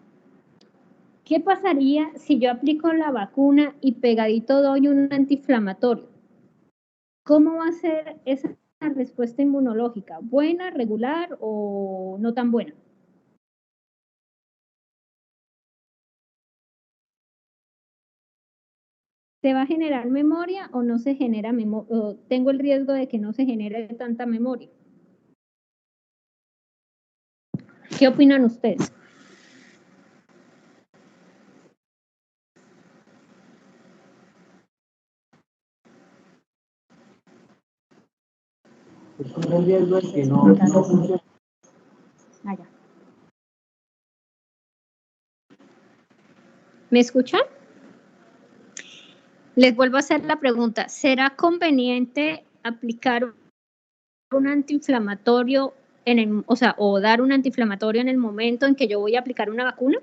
pasaría si yo aplico la vacuna y pegadito doy un antiinflamatorio? ¿Cómo va a ser esa respuesta inmunológica? ¿Buena, regular o no tan buena? ¿Se va a generar memoria o no se genera memoria? ¿Tengo el riesgo de que no se genere tanta memoria? ¿Qué opinan ustedes? El riesgo es que no funcione. Allá. ¿Me escuchan? Les vuelvo a hacer la pregunta. ¿Será conveniente aplicar un antiinflamatorio o dar un antiinflamatorio en el momento en que yo voy a aplicar una vacuna?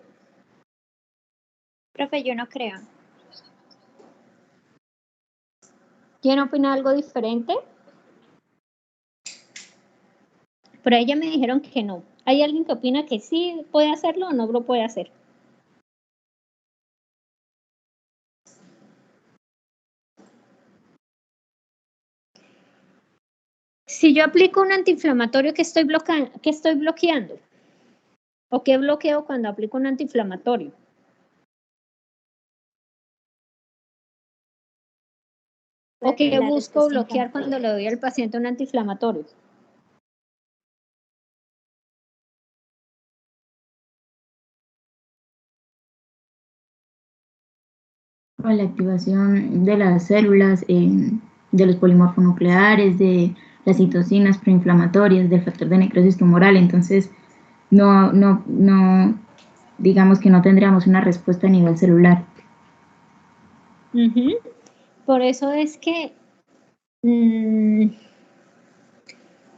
Profe, yo no creo. ¿Quién opina algo diferente? Por ahí ya me dijeron que no. ¿Hay alguien que opina que sí puede hacerlo o no lo puede hacer? Si yo aplico un antiinflamatorio, ¿qué estoy bloqueando? ¿O qué bloqueo cuando aplico un antiinflamatorio? ¿O qué busco bloquear cuando le doy al paciente un antiinflamatorio? Con la activación de las células, de los polimorfonucleares, de las citocinas proinflamatorias, del factor de necrosis tumoral. Entonces, no, digamos que no tendríamos una respuesta a nivel celular. Por eso es que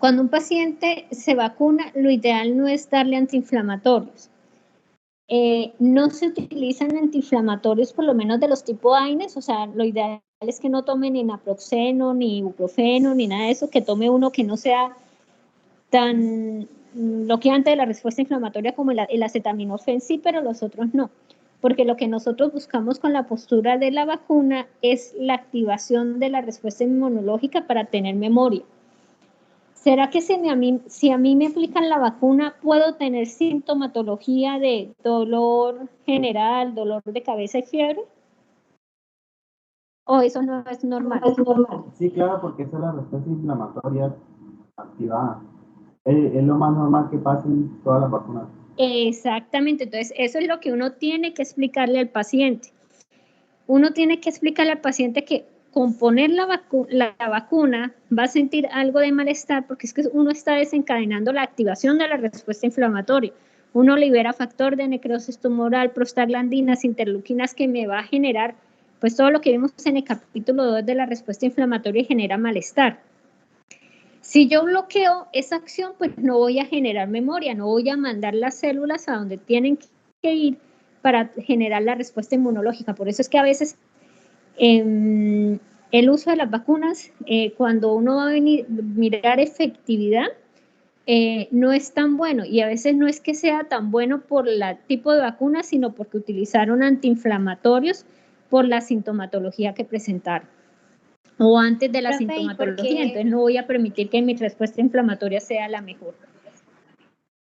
cuando un paciente se vacuna, lo ideal no es darle antiinflamatorios. No se utilizan antiinflamatorios, por lo menos de los tipo AINES, o sea, lo ideal es que no tome ni naproxeno, ni ibuprofeno, ni nada de eso, que tome uno que no sea tan bloqueante de la respuesta inflamatoria como el acetaminofén, sí, pero los otros no, porque lo que nosotros buscamos con la postura de la vacuna es la activación de la respuesta inmunológica para tener memoria. ¿Será que si a mí me aplican la vacuna, puedo tener sintomatología de dolor general, dolor de cabeza y fiebre? ¿O eso no es normal? Sí, claro, porque esa es la respuesta inflamatoria activada. Es lo más normal que pasa en todas las vacunas. Exactamente, entonces eso es lo que uno tiene que explicarle al paciente. Uno tiene que explicarle al paciente que con poner la vacuna va a sentir algo de malestar porque es que uno está desencadenando la activación de la respuesta inflamatoria. Uno libera factor de necrosis tumoral, prostaglandinas, interleuquinas que me va a generar, pues todo lo que vimos en el capítulo 2 de la respuesta inflamatoria y genera malestar. Si yo bloqueo esa acción, pues no voy a generar memoria, no voy a mandar las células a donde tienen que ir para generar la respuesta inmunológica. Por eso es que a veces el uso de las vacunas, cuando uno va a mirar efectividad, no es tan bueno, y a veces no es que sea tan bueno por el tipo de vacuna, sino porque utilizaron antiinflamatorios por la sintomatología que presentaron o antes de la sintomatología, entonces no voy a permitir que mi respuesta inflamatoria sea la mejor.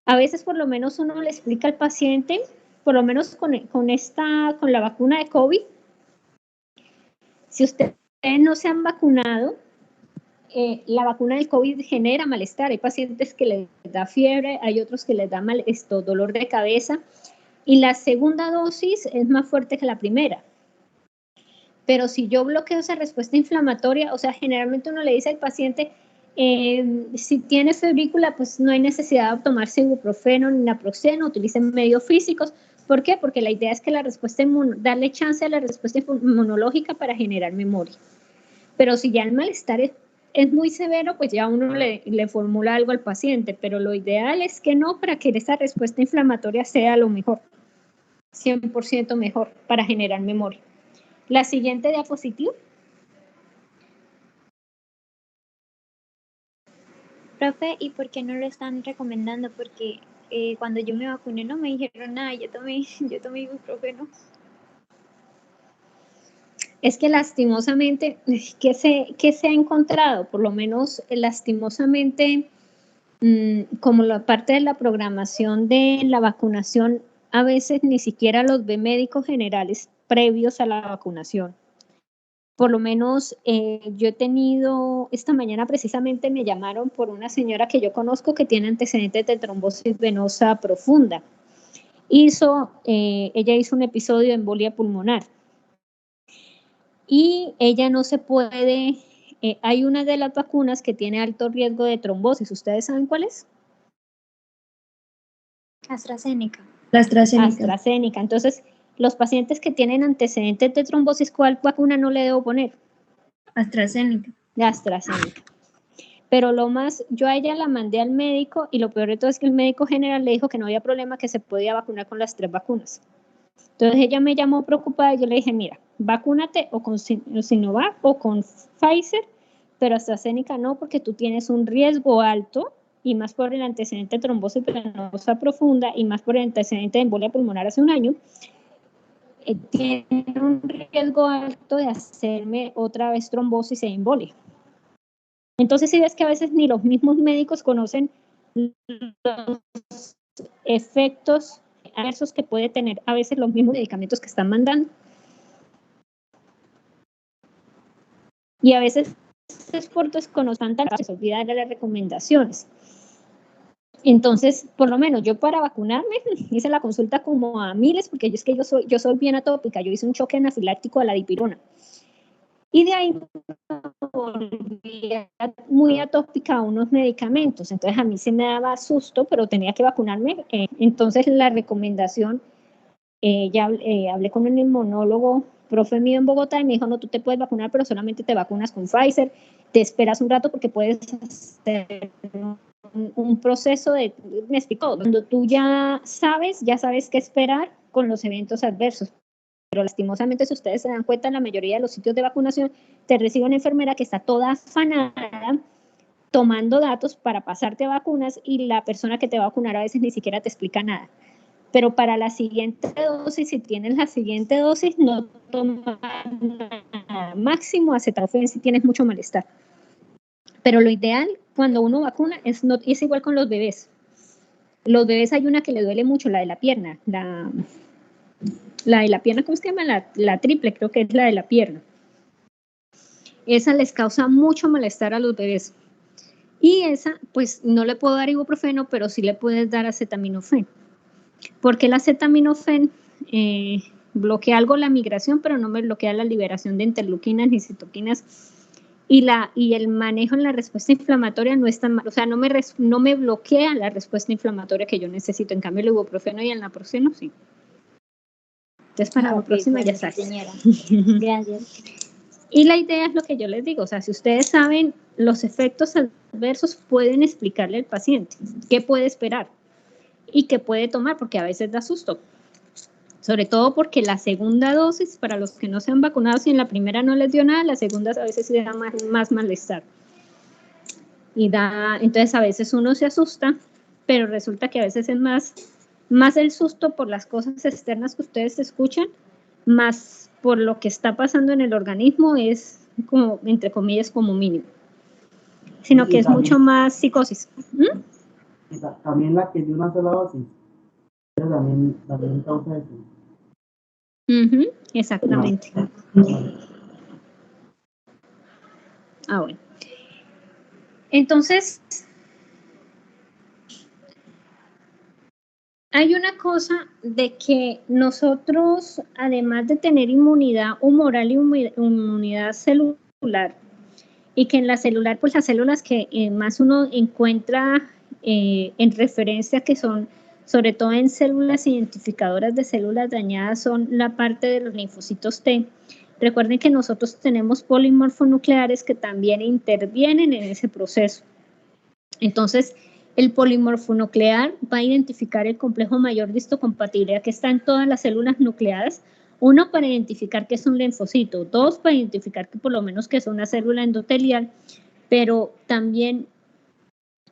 A veces por lo menos uno le explica al paciente, por lo menos con la vacuna de COVID, si ustedes no se han vacunado, la vacuna del COVID genera malestar. Hay pacientes que les da fiebre, hay otros que les da dolor de cabeza, y la segunda dosis es más fuerte que la primera. Pero si yo bloqueo esa respuesta inflamatoria, o sea, generalmente uno le dice al paciente, si tiene febrícula, pues no hay necesidad de tomarse ibuprofeno ni naproxeno, utilicen medios físicos. ¿Por qué? Porque la idea es que la respuesta darle chance a la respuesta inmunológica para generar memoria. Pero si ya el malestar es muy severo, pues ya uno le formula algo al paciente, pero lo ideal es que no, para que esa respuesta inflamatoria sea lo mejor, 100% mejor para generar memoria. La siguiente diapositiva. Profe, ¿y por qué no lo están recomendando? Porque cuando yo me vacuné no me dijeron nada, yo tomé ibuprofeno. Es que lastimosamente, ¿qué se ha encontrado? Por lo menos lastimosamente, como la parte de la programación de la vacunación, a veces ni siquiera los ve médicos generales previos a la vacunación. Por lo menos yo he tenido, esta mañana precisamente me llamaron por una señora que yo conozco que tiene antecedentes de trombosis venosa profunda. Ella hizo un episodio de embolia pulmonar y ella no se puede, hay una de las vacunas que tiene alto riesgo de trombosis. ¿Ustedes saben cuál es? AstraZeneca. La AstraZeneca. AstraZeneca. Entonces, los pacientes que tienen antecedentes de trombosis, ¿cuál vacuna no le debo poner? AstraZeneca. La AstraZeneca. Pero yo a ella la mandé al médico y lo peor de todo es que el médico general le dijo que no había problema, que se podía vacunar con las 3 vacunas. Entonces ella me llamó preocupada y yo le dije, mira, vacúnate o con Sinovac o con Pfizer, pero AstraZeneca no, porque tú tienes un riesgo alto y más por el antecedente de trombosis venosa profunda y más por el antecedente de embolia pulmonar hace un año, tiene un riesgo alto de hacerme otra vez trombosis e embolia. Entonces, si ves que a veces ni los mismos médicos conocen los efectos adversos que puede tener a veces los mismos medicamentos que están mandando. Y a veces es por desconocimiento, se olvida de las recomendaciones. Entonces, por lo menos yo para vacunarme hice la consulta como a miles, porque yo soy bien atópica, yo hice un choque anafiláctico a la dipirona. Y de ahí volví muy atópica a unos medicamentos, entonces a mí se me daba susto, pero tenía que vacunarme. Entonces la recomendación, hablé con un inmunólogo, profe mío en Bogotá, y me dijo, no, tú te puedes vacunar, pero solamente te vacunas con Pfizer, te esperas un rato porque puedes hacer un proceso me explicó, cuando tú ya sabes qué esperar con los eventos adversos. Pero lastimosamente, si ustedes se dan cuenta, en la mayoría de los sitios de vacunación te recibe una enfermera que está toda afanada tomando datos para pasarte vacunas y la persona que te va a vacunar a veces ni siquiera te explica nada. Pero para la siguiente dosis, si tienes la siguiente dosis, no tomas nada. Máximo acetaminofén si tienes mucho malestar. Pero lo ideal cuando uno vacuna es igual con los bebés. Los bebés hay una que le duele mucho, la de la pierna, la de la pierna, ¿cómo se llama? La triple, creo que es la de la pierna. Esa les causa mucho malestar a los bebés. Y esa, pues no le puedo dar ibuprofeno, pero sí le puedes dar acetaminofén. Porque el acetaminofén bloquea algo la migración, pero no me bloquea la liberación de interleuquinas ni citoquinas. Y el manejo en la respuesta inflamatoria no es tan mal, o sea, no me bloquea la respuesta inflamatoria que yo necesito. En cambio, el ibuprofeno y el naproxeno sí. Entonces, para la próxima ya sabes. Señora. Gracias. Y la idea es lo que yo les digo, o sea, si ustedes saben los efectos adversos, pueden explicarle al paciente qué puede esperar y qué puede tomar, porque a veces da susto. Sobre todo porque la segunda dosis, para los que no se han vacunado, si en la primera no les dio nada, la segunda a veces sí da más malestar. Entonces a veces uno se asusta, pero resulta que a veces es más el susto por las cosas externas que ustedes escuchan, más por lo que está pasando en el organismo, es como, entre comillas, como mínimo. Sino que es mucho más psicosis. Y también la que dio una sola dosis, pero también causa eso. Exactamente. Bueno. Entonces, hay una cosa de que nosotros, además de tener inmunidad humoral y inmunidad celular, y que en la celular, pues las células que más uno encuentra en referencia, que son sobre todo en células identificadoras de células dañadas, son la parte de los linfocitos T. Recuerden que nosotros tenemos polimorfonucleares que también intervienen en ese proceso. Entonces, el polimorfonuclear va a identificar el complejo mayor de histocompatibilidad que está en todas las células nucleadas. Uno, para identificar que es un linfocito. Dos, para identificar que por lo menos que es una célula endotelial. Pero también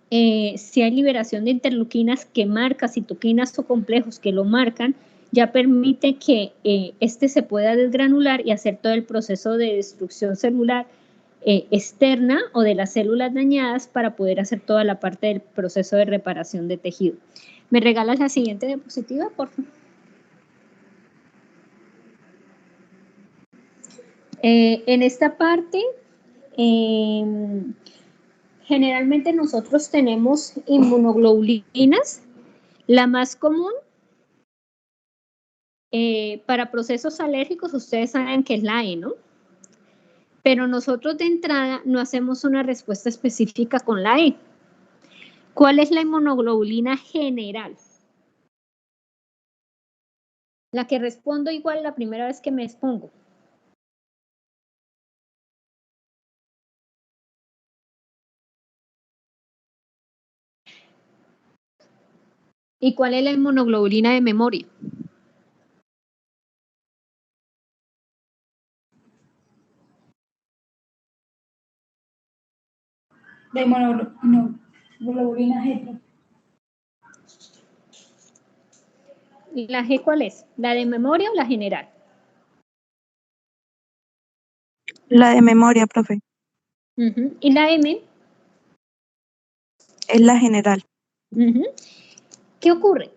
si hay liberación de interleuquinas que marca citoquinas o complejos que lo marcan, ya permite que este se pueda desgranular y hacer todo el proceso de destrucción celular externa o de las células dañadas para poder hacer toda la parte del proceso de reparación de tejido. ¿Me regalas la siguiente diapositiva, por favor? En esta parte, generalmente nosotros tenemos inmunoglobulinas. La más común para procesos alérgicos, ustedes saben que es la E, ¿no? Pero nosotros de entrada no hacemos una respuesta específica con la E. ¿Cuál es la inmunoglobulina general? La que respondo igual la primera vez que me expongo. ¿Y cuál es la inmunoglobulina de memoria? La inmunoglobulina G. ¿Y la G cuál es? ¿La de memoria o la general? La de memoria, profe. ¿Y la M? Es la general. ¿Qué ocurre?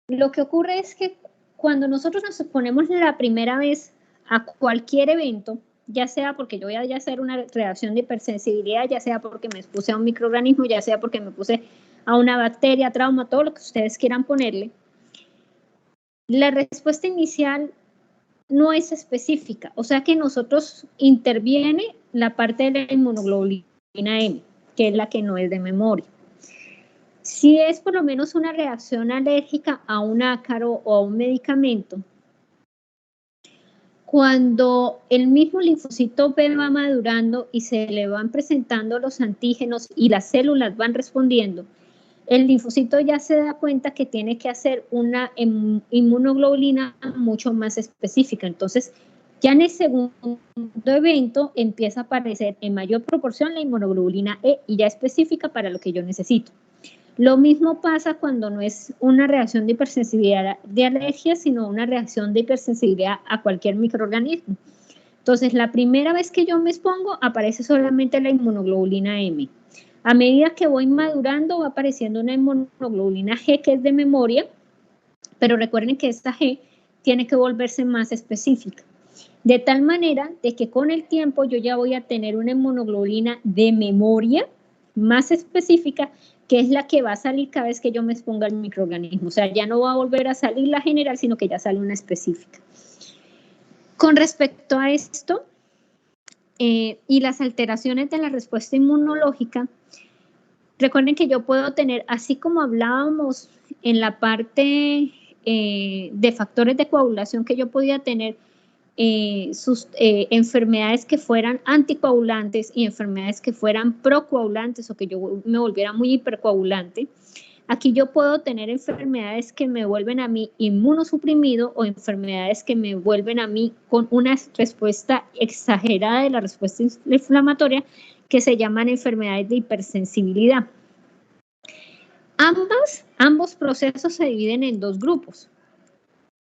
Lo que ocurre es que cuando nosotros nos exponemos la primera vez a cualquier evento, ya sea porque yo voy a hacer una reacción de hipersensibilidad, ya sea porque me expuse a un microorganismo, ya sea porque me puse a una bacteria, trauma, todo lo que ustedes quieran ponerle, la respuesta inicial no es específica, o sea que nosotros interviene la parte de la inmunoglobulina M, que es la que no es de memoria. Si es por lo menos una reacción alérgica a un ácaro o a un medicamento, cuando el mismo linfocito B va madurando y se le van presentando los antígenos y las células van respondiendo, el linfocito ya se da cuenta que tiene que hacer una inmunoglobulina mucho más específica. Entonces, ya en el segundo evento empieza a aparecer en mayor proporción la inmunoglobulina E y ya específica para lo que yo necesito. Lo mismo pasa cuando no es una reacción de hipersensibilidad de alergia, sino una reacción de hipersensibilidad a cualquier microorganismo. Entonces, la primera vez que yo me expongo, aparece solamente la inmunoglobulina M. A medida que voy madurando, va apareciendo una inmunoglobulina G que es de memoria, pero recuerden que esta G tiene que volverse más específica. De tal manera de que con el tiempo yo ya voy a tener una inmunoglobulina de memoria más específica, que es la que va a salir cada vez que yo me exponga al microorganismo. O sea, ya no va a volver a salir la general, sino que ya sale una específica. Con respecto a esto y las alteraciones de la respuesta inmunológica, recuerden que yo puedo tener, así como hablábamos en la parte de factores de coagulación, que yo podía tener enfermedades que fueran anticoagulantes y enfermedades que fueran procoagulantes o que yo me volviera muy hipercoagulante. Aquí yo puedo tener enfermedades que me vuelven a mí inmunosuprimido o enfermedades que me vuelven a mí con una respuesta exagerada de la respuesta inflamatoria, que se llaman enfermedades de hipersensibilidad. Ambos procesos se dividen en dos grupos.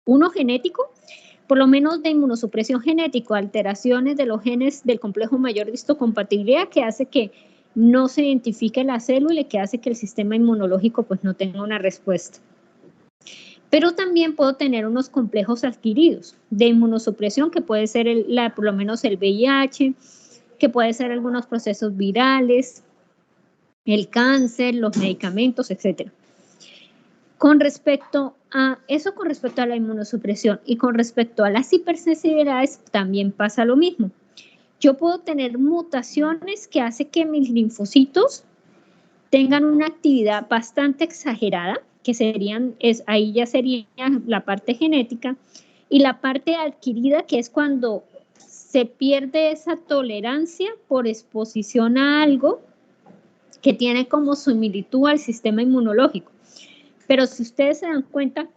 Uno genético, por lo menos de inmunosupresión genética, alteraciones de los genes del complejo mayor de histocompatibilidad, que hace que no se identifique la célula y que hace que el sistema inmunológico pues no tenga una respuesta. Pero también puedo tener unos complejos adquiridos de inmunosupresión, que puede ser por lo menos el VIH, que puede ser algunos procesos virales, el cáncer, los medicamentos, etc. Con respecto a la inmunosupresión y con respecto a las hipersensibilidades, también pasa lo mismo. Yo puedo tener mutaciones que hacen que mis linfocitos tengan una actividad bastante exagerada, que ahí ya sería la parte genética, y la parte adquirida, que es cuando se pierde esa tolerancia por exposición a algo que tiene como similitud al sistema inmunológico. Pero si ustedes se dan cuenta,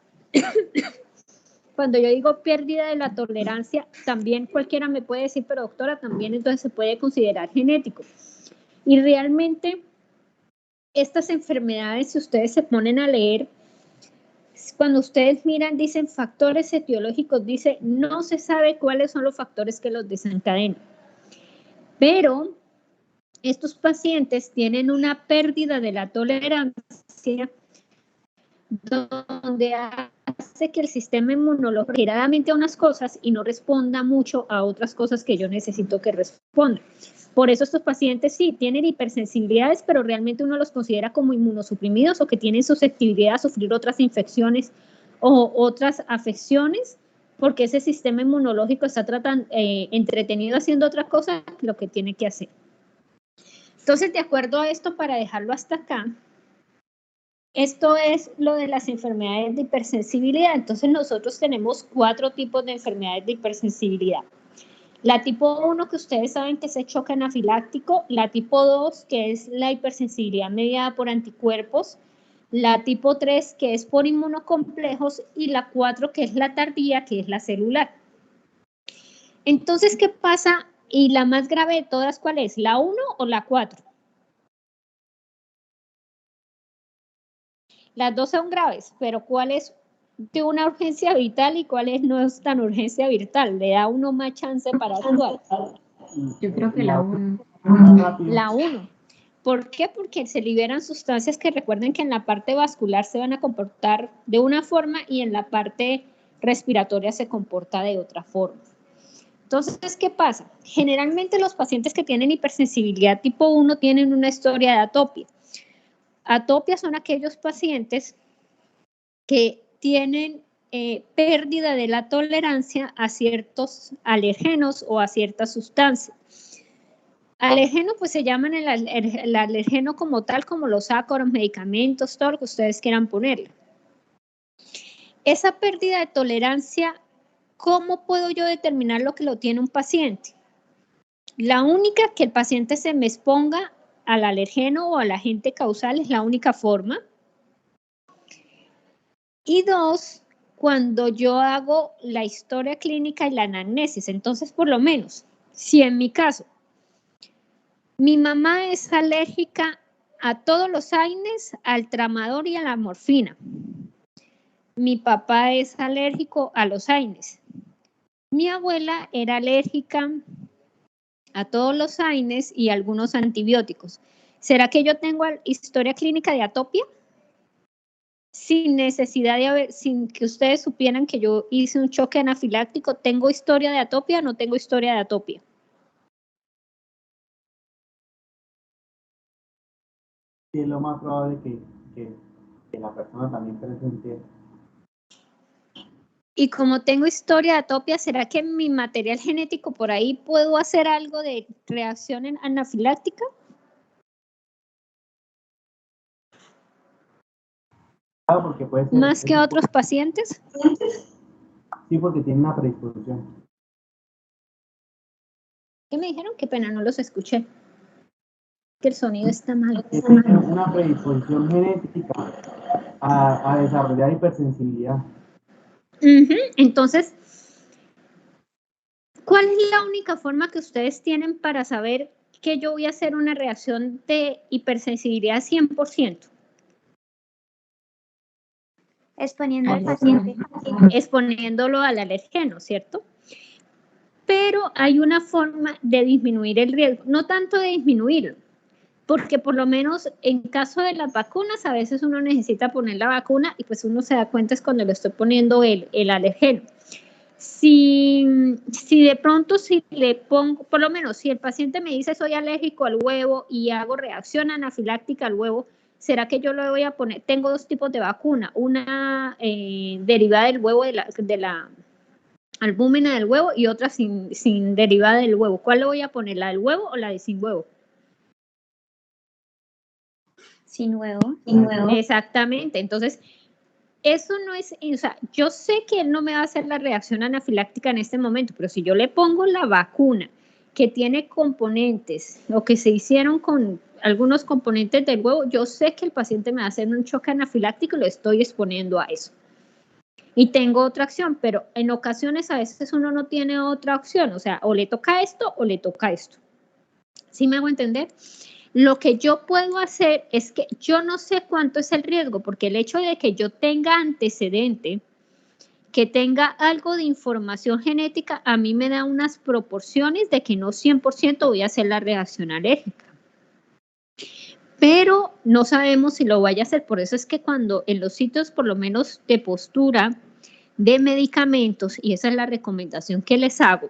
cuando yo digo pérdida de la tolerancia, también cualquiera me puede decir, pero doctora, también entonces se puede considerar genético. Y realmente estas enfermedades, si ustedes se ponen a leer, cuando ustedes miran, dicen factores etiológicos, dice, no se sabe cuáles son los factores que los desencadenan. Pero estos pacientes tienen una pérdida de la tolerancia donde hace que el sistema inmunológico reiteradamente a unas cosas y no responda mucho a otras cosas que yo necesito que responda. Por eso estos pacientes sí tienen hipersensibilidades, pero realmente uno los considera como inmunosuprimidos o que tienen susceptibilidad a sufrir otras infecciones o otras afecciones, porque ese sistema inmunológico está entretenido haciendo otras cosas lo que tiene que hacer. Entonces, de acuerdo a esto, para dejarlo hasta acá, esto es lo de las enfermedades de hipersensibilidad. Entonces, nosotros tenemos 4 tipos de enfermedades de hipersensibilidad. La tipo 1, que ustedes saben que es el choque anafiláctico. La tipo 2, que es la hipersensibilidad mediada por anticuerpos. La tipo 3, que es por inmunocomplejos. Y la 4, que es la tardía, que es la celular. Entonces, ¿qué pasa? Y la más grave de todas, ¿cuál es? ¿La 1 o la 4? Las dos son graves, pero ¿cuál es de una urgencia vital y cuál no es tan urgencia vital? ¿Le da uno más chance para actuar? Yo creo que la 1. La 1. ¿Por qué? Porque se liberan sustancias que recuerden que en la parte vascular se van a comportar de una forma y en la parte respiratoria se comporta de otra forma. Entonces, ¿qué pasa? Generalmente los pacientes que tienen hipersensibilidad tipo 1 tienen una historia de atopia. Atopia son aquellos pacientes que tienen pérdida de la tolerancia a ciertos alergenos o a ciertas sustancias. Alergeno, pues se llaman el alergeno como tal, como los ácaros, medicamentos, todo lo que ustedes quieran ponerle. Esa pérdida de tolerancia, ¿cómo puedo yo determinar lo que lo tiene un paciente? La única, que el paciente se me exponga al alergeno o al agente causal, es la única forma. Y 2, cuando yo hago la historia clínica y la anamnesis. Entonces, por lo menos, si en mi caso, mi mamá es alérgica a todos los AINES, al tramador y a la morfina. Mi papá es alérgico a los AINES. Mi abuela era alérgica a todos los AINES y algunos antibióticos. ¿Será que yo tengo historia clínica de atopia? Sin necesidad de sin que ustedes supieran que yo hice un choque anafiláctico, ¿tengo historia de atopia o no tengo historia de atopia? Sí, es lo más probable que la persona también presente. Y como tengo historia de atopia, ¿será que en mi material genético por ahí puedo hacer algo de reacción anafiláctica? Claro, porque puede ser. ¿Más que otros pacientes? Sí, porque tiene una predisposición. ¿Qué me dijeron? Qué pena, no los escuché. Que el sonido está mal. Tiene una predisposición genética a desarrollar hipersensibilidad. Entonces, ¿cuál es la única forma que ustedes tienen para saber que yo voy a hacer una reacción de hipersensibilidad 100%? Exponiendo al paciente. Exponiéndolo al alergeno, ¿cierto? Pero hay una forma de disminuir el riesgo, no tanto de disminuirlo, porque por lo menos en caso de las vacunas, a veces uno necesita poner la vacuna y pues uno se da cuenta es cuando le estoy poniendo el alergeno. Si de pronto si le pongo, por lo menos si el paciente me dice soy alérgico al huevo y hago reacción anafiláctica al huevo, ¿será que yo le voy a poner? Tengo 2 tipos de vacuna, una derivada del huevo de la albúmina del huevo y otra sin derivada del huevo. ¿Cuál le voy a poner? ¿La del huevo o la de sin huevo? Sin huevo. Exactamente. Entonces, eso no es, o sea, yo sé que él no me va a hacer la reacción anafiláctica en este momento, pero si yo le pongo la vacuna que tiene componentes o que se hicieron con algunos componentes del huevo, yo sé que el paciente me va a hacer un choque anafiláctico y lo estoy exponiendo a eso. Y tengo otra acción, pero en ocasiones a veces uno no tiene otra opción, o sea, o le toca esto o le toca esto. ¿Sí me hago entender? Lo que yo puedo hacer es que yo no sé cuánto es el riesgo, porque el hecho de que yo tenga antecedente, que tenga algo de información genética, a mí me da unas proporciones de que no 100% voy a hacer la reacción alérgica. Pero no sabemos si lo vaya a hacer, por eso es que cuando en los sitios por lo menos de postura de medicamentos, y esa es la recomendación que les hago,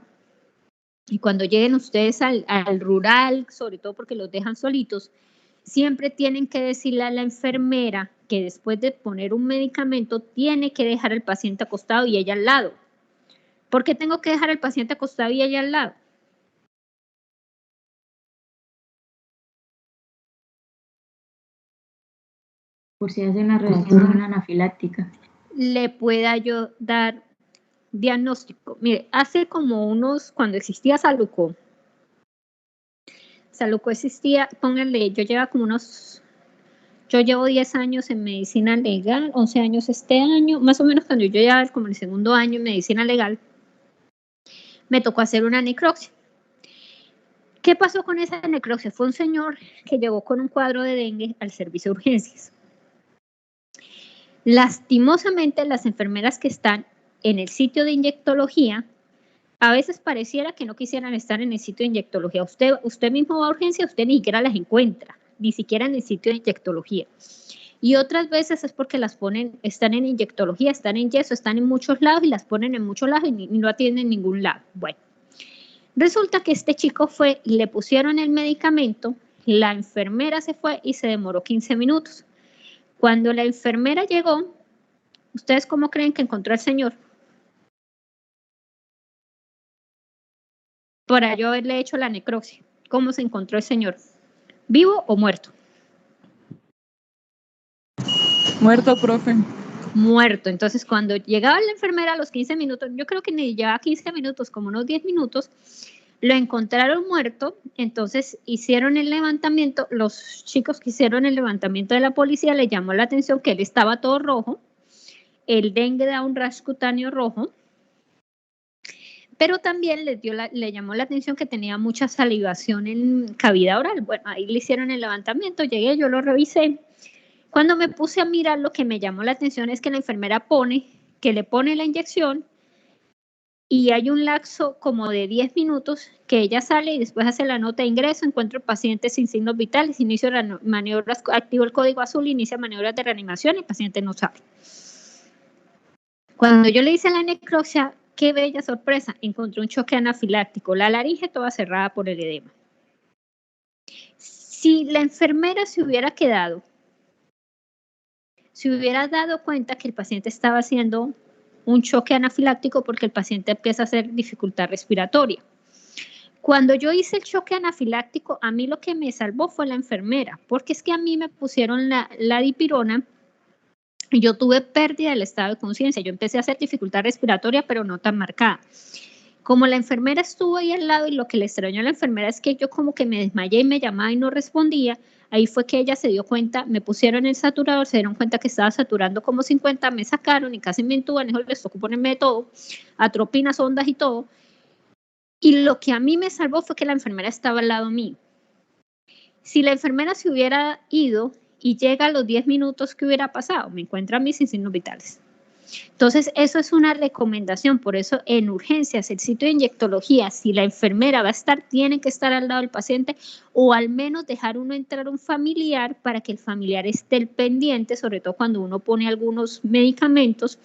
y cuando lleguen ustedes al rural, sobre todo porque los dejan solitos, siempre tienen que decirle a la enfermera que después de poner un medicamento tiene que dejar al paciente acostado y ella al lado. ¿Por qué tengo que dejar al paciente acostado y ella al lado? Por si hace una reacción anafiláctica. Le pueda yo dar diagnóstico. Mire, hace como cuando existía Saluco existía, pónganle, yo llevo 10 años en medicina legal, 11 años este año, más o menos cuando yo llevaba como el segundo año en medicina legal, me tocó hacer una necropsia. ¿Qué pasó con esa necropsia? Fue un señor que llegó con un cuadro de dengue al servicio de urgencias. Lastimosamente, las enfermeras que están en el sitio de inyectología, a veces pareciera que no quisieran estar en el sitio de inyectología. Usted mismo va a urgencia, usted ni siquiera las encuentra, ni siquiera en el sitio de inyectología. Y otras veces es porque están en inyectología, están en yeso, están en muchos lados y las ponen en muchos lados y no atienden en ningún lado. Bueno, resulta que este chico le pusieron el medicamento, la enfermera se fue y se demoró 15 minutos. Cuando la enfermera llegó, ¿ustedes cómo creen que encontró al señor? Para yo haberle hecho la necropsia. ¿Cómo se encontró el señor? ¿Vivo o muerto? Muerto, profe. Muerto. Entonces, cuando llegaba la enfermera a los 15 minutos, yo creo que ni llevaba 15 minutos, como unos 10 minutos, lo encontraron muerto. Entonces, hicieron el levantamiento. Los chicos que hicieron el levantamiento de la policía le llamó la atención que él estaba todo rojo. El dengue da un rash cutáneo rojo. Pero también le llamó la atención que tenía mucha salivación en cavidad oral. Bueno, ahí le hicieron el levantamiento, llegué, yo lo revisé. Cuando me puse a mirar, lo que me llamó la atención es que la enfermera le pone la inyección y hay un lapso como de 10 minutos que ella sale y después hace la nota de ingreso, encuentro paciente sin signos vitales, inicio de maniobras, activo el código azul, inicia maniobras de reanimación y el paciente no sabe. Cuando yo le hice la necropsia, qué bella sorpresa, encontré un choque anafiláctico, la laringe toda cerrada por el edema. Si la enfermera se hubiera dado cuenta que el paciente estaba haciendo un choque anafiláctico porque el paciente empieza a hacer dificultad respiratoria. Cuando yo hice el choque anafiláctico, a mí lo que me salvó fue la enfermera, porque es que a mí me pusieron la dipirona y yo tuve pérdida del estado de conciencia. Yo empecé a hacer dificultad respiratoria, pero no tan marcada. Como la enfermera estuvo ahí al lado y lo que le extrañó a la enfermera es que yo como que me desmayé y me llamaba y no respondía, ahí fue que ella se dio cuenta, me pusieron el saturador, se dieron cuenta que estaba saturando como 50, me sacaron y casi me intuban, les tocó ponerme de todo, atropinas, ondas y todo. Y lo que a mí me salvó fue que la enfermera estaba al lado mío. Si la enfermera se hubiera ido y llega a los 10 minutos, ¿qué hubiera pasado? Me encuentra a mí sin signos vitales. Entonces, eso es una recomendación. Por eso, en urgencias, el sitio de inyectología, si la enfermera va a estar, tiene que estar al lado del paciente o al menos dejar uno entrar un familiar para que el familiar esté pendiente, sobre todo cuando uno pone algunos medicamentos,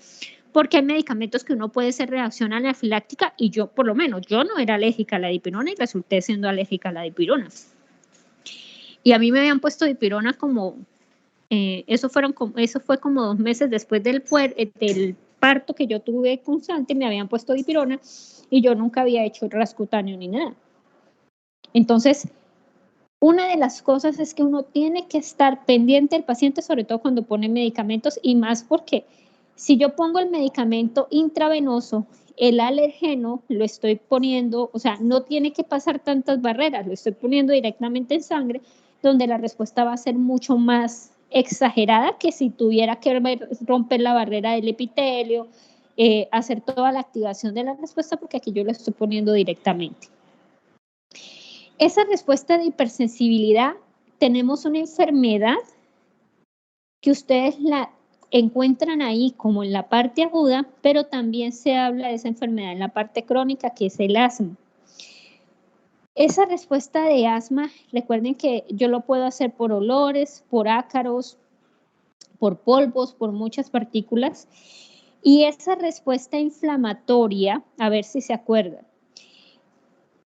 porque hay medicamentos que uno puede ser reacción anafiláctica y yo, por lo menos, yo no era alérgica a la dipirona y resulté siendo alérgica a la dipirona. Y a mí me habían puesto dipirona como, eso fue como 2 meses después del parto que yo tuve constante, me habían puesto dipirona y yo nunca había hecho ras cutáneo ni nada. Entonces, una de las cosas es que uno tiene que estar pendiente del paciente, sobre todo cuando pone medicamentos y más porque si yo pongo el medicamento intravenoso, el alergeno lo estoy poniendo, o sea, no tiene que pasar tantas barreras, lo estoy poniendo directamente en sangre, donde la respuesta va a ser mucho más exagerada que si tuviera que romper la barrera del epitelio, hacer toda la activación de la respuesta, porque aquí yo lo estoy poniendo directamente. Esa respuesta de hipersensibilidad tenemos una enfermedad que ustedes la encuentran ahí como en la parte aguda, pero también se habla de esa enfermedad en la parte crónica, que es el asma. Esa respuesta de asma, recuerden que yo lo puedo hacer por olores, por ácaros, por polvos, por muchas partículas. Y esa respuesta inflamatoria, a ver si se acuerdan.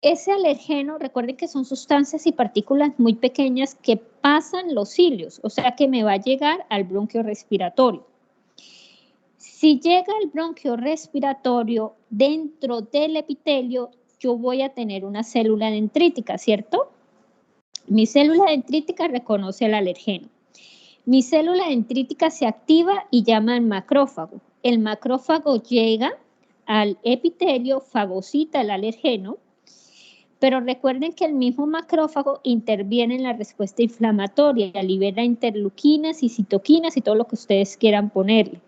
Ese alergeno, recuerden que son sustancias y partículas muy pequeñas que pasan los cilios, o sea que me va a llegar al bronquio respiratorio. Si llega al bronquio respiratorio, dentro del epitelio, yo voy a tener una célula dendrítica, ¿cierto? Mi célula dendrítica reconoce el alergeno. Mi célula dendrítica se activa y llama al macrófago. El macrófago llega al epitelio, fagocita el alergeno, pero recuerden que el mismo macrófago interviene en la respuesta inflamatoria, libera interleuquinas y citoquinas y todo lo que ustedes quieran ponerle.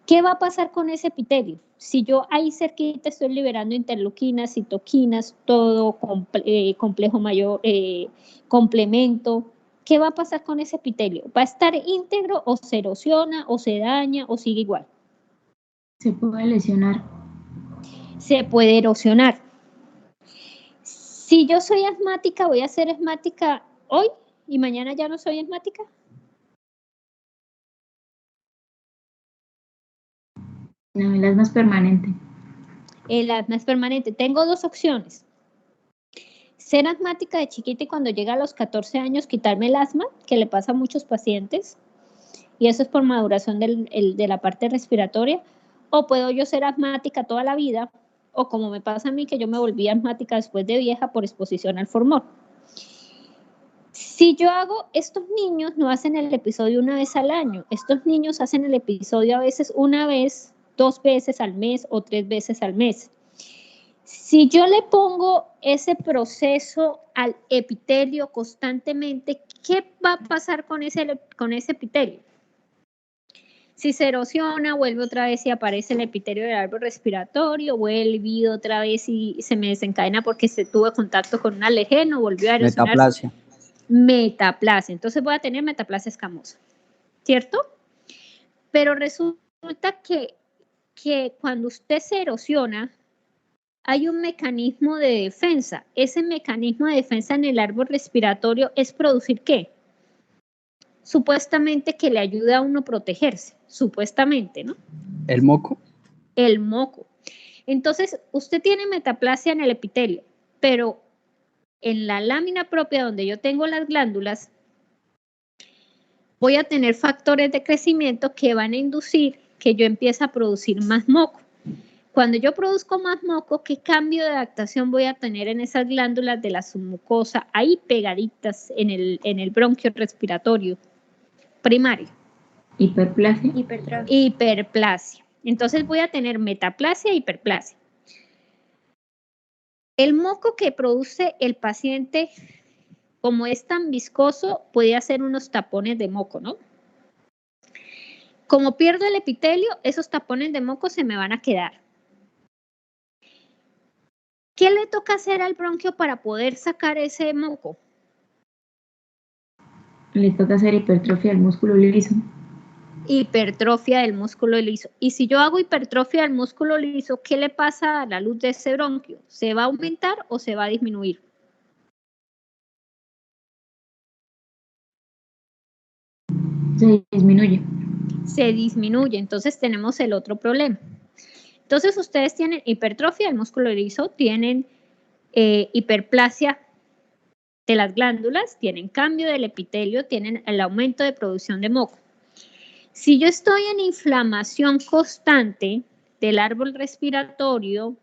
¿Qué va a pasar con ese epitelio? Si yo ahí cerquita estoy liberando interleuquinas, citoquinas, todo complejo mayor, complemento, ¿qué va a pasar con ese epitelio? ¿Va a estar íntegro o se erosiona o se daña o sigue igual? Se puede lesionar. Se puede erosionar. Si yo soy asmática, ¿voy a ser asmática hoy y mañana ya no soy asmática? No, el asma es permanente. El asma es permanente. Tengo dos opciones. Ser asmática de chiquita y cuando llega a los 14 años quitarme el asma, que le pasa a muchos pacientes, y eso es por maduración de la parte respiratoria, o puedo yo ser asmática toda la vida, o como me pasa a mí, que yo me volví asmática después de vieja por exposición al formol. Si yo hago, estos niños no hacen el episodio una vez al año, estos niños hacen el episodio a veces una vez, 2 veces al mes o 3 veces al mes. Si yo le pongo ese proceso al epitelio constantemente, ¿qué va a pasar con ese epitelio? Si se erosiona, vuelve otra vez y aparece el epitelio del árbol respiratorio, vuelve otra vez y se me desencadena porque se tuvo contacto con un alergeno, volvió a erosionar. Metaplasia. Metaplasia. Entonces voy a tener metaplasia escamosa, ¿cierto? Pero resulta que cuando usted se erosiona, hay un mecanismo de defensa. Ese mecanismo de defensa en el árbol respiratorio es producir ¿qué? Supuestamente que le ayuda a uno a protegerse, supuestamente, ¿no? ¿El moco? El moco. Entonces, usted tiene metaplasia en el epitelio, pero en la lámina propia donde yo tengo las glándulas, voy a tener factores de crecimiento que van a inducir que yo empiece a producir más moco. Cuando yo produzco más moco, ¿qué cambio de adaptación voy a tener en esas glándulas de la submucosa ahí pegaditas en el bronquio respiratorio primario? Hiperplasia. Hiperplasia. Entonces voy a tener metaplasia e hiperplasia. El moco que produce el paciente, como es tan viscoso, puede hacer unos tapones de moco, ¿no? Como pierdo el epitelio, esos tapones de moco se me van a quedar. ¿Qué le toca hacer al bronquio para poder sacar ese moco? Le toca hacer hipertrofia del músculo liso. Hipertrofia del músculo liso. Y si yo hago hipertrofia del músculo liso, ¿qué le pasa a la luz de ese bronquio? ¿Se va a aumentar o se va a disminuir? Se disminuye. Se disminuye. Entonces tenemos el otro problema. Entonces ustedes tienen hipertrofia del músculo liso, tienen hiperplasia de las glándulas, tienen cambio del epitelio, tienen el aumento de producción de moco. Si yo estoy en inflamación constante del árbol respiratorio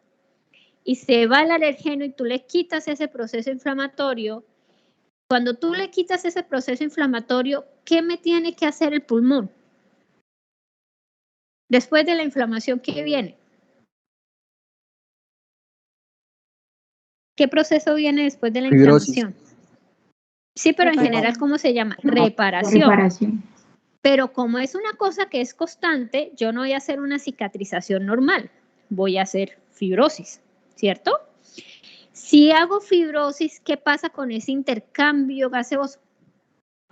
y se va el alergeno y tú le quitas ese proceso inflamatorio, cuando tú le quitas ese proceso inflamatorio, ¿qué me tiene que hacer el pulmón? Después de la inflamación, ¿qué viene? ¿Qué proceso viene después de la Fibrosis. inflamación? Sí, pero en general, ¿cómo se llama? Reparación. Reparación. Pero como es una cosa que es constante, yo no voy a hacer una cicatrización normal, voy a hacer fibrosis, ¿cierto? Si hago fibrosis, ¿qué pasa con ese intercambio gaseoso?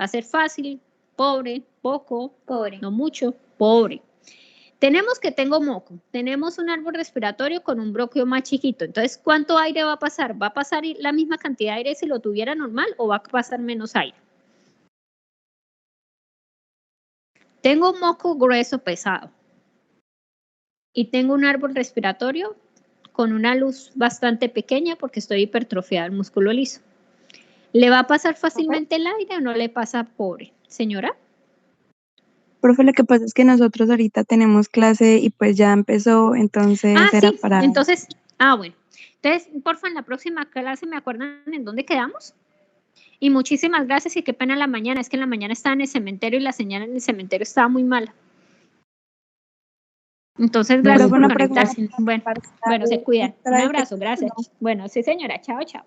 Va a ser fácil, pobre, poco, Pobre. no mucho, pobre. Tenemos que tengo moco, tenemos un árbol respiratorio con un bronquio más chiquito. Entonces, ¿cuánto aire va a pasar? ¿Va a pasar la misma cantidad de aire si lo tuviera normal o va a pasar menos aire? Tengo un moco grueso pesado y tengo un árbol respiratorio con una luz bastante pequeña porque estoy hipertrofiada del músculo liso. ¿Le va a pasar fácilmente el aire o no le pasa, pobre? Señora. Profe, lo que pasa es que nosotros ahorita tenemos clase y pues ya empezó, entonces era Sí, para... entonces, bueno. Entonces, porfa, en la próxima clase me acuerdan en dónde quedamos. Y muchísimas gracias y qué pena la mañana. Es que en la mañana estaba en el cementerio y la señal en el cementerio estaba muy mala. Entonces, gracias por conectarse. Bueno, se cuidan. Un abrazo, gracias. Bueno, sí, señora. Chao, chao.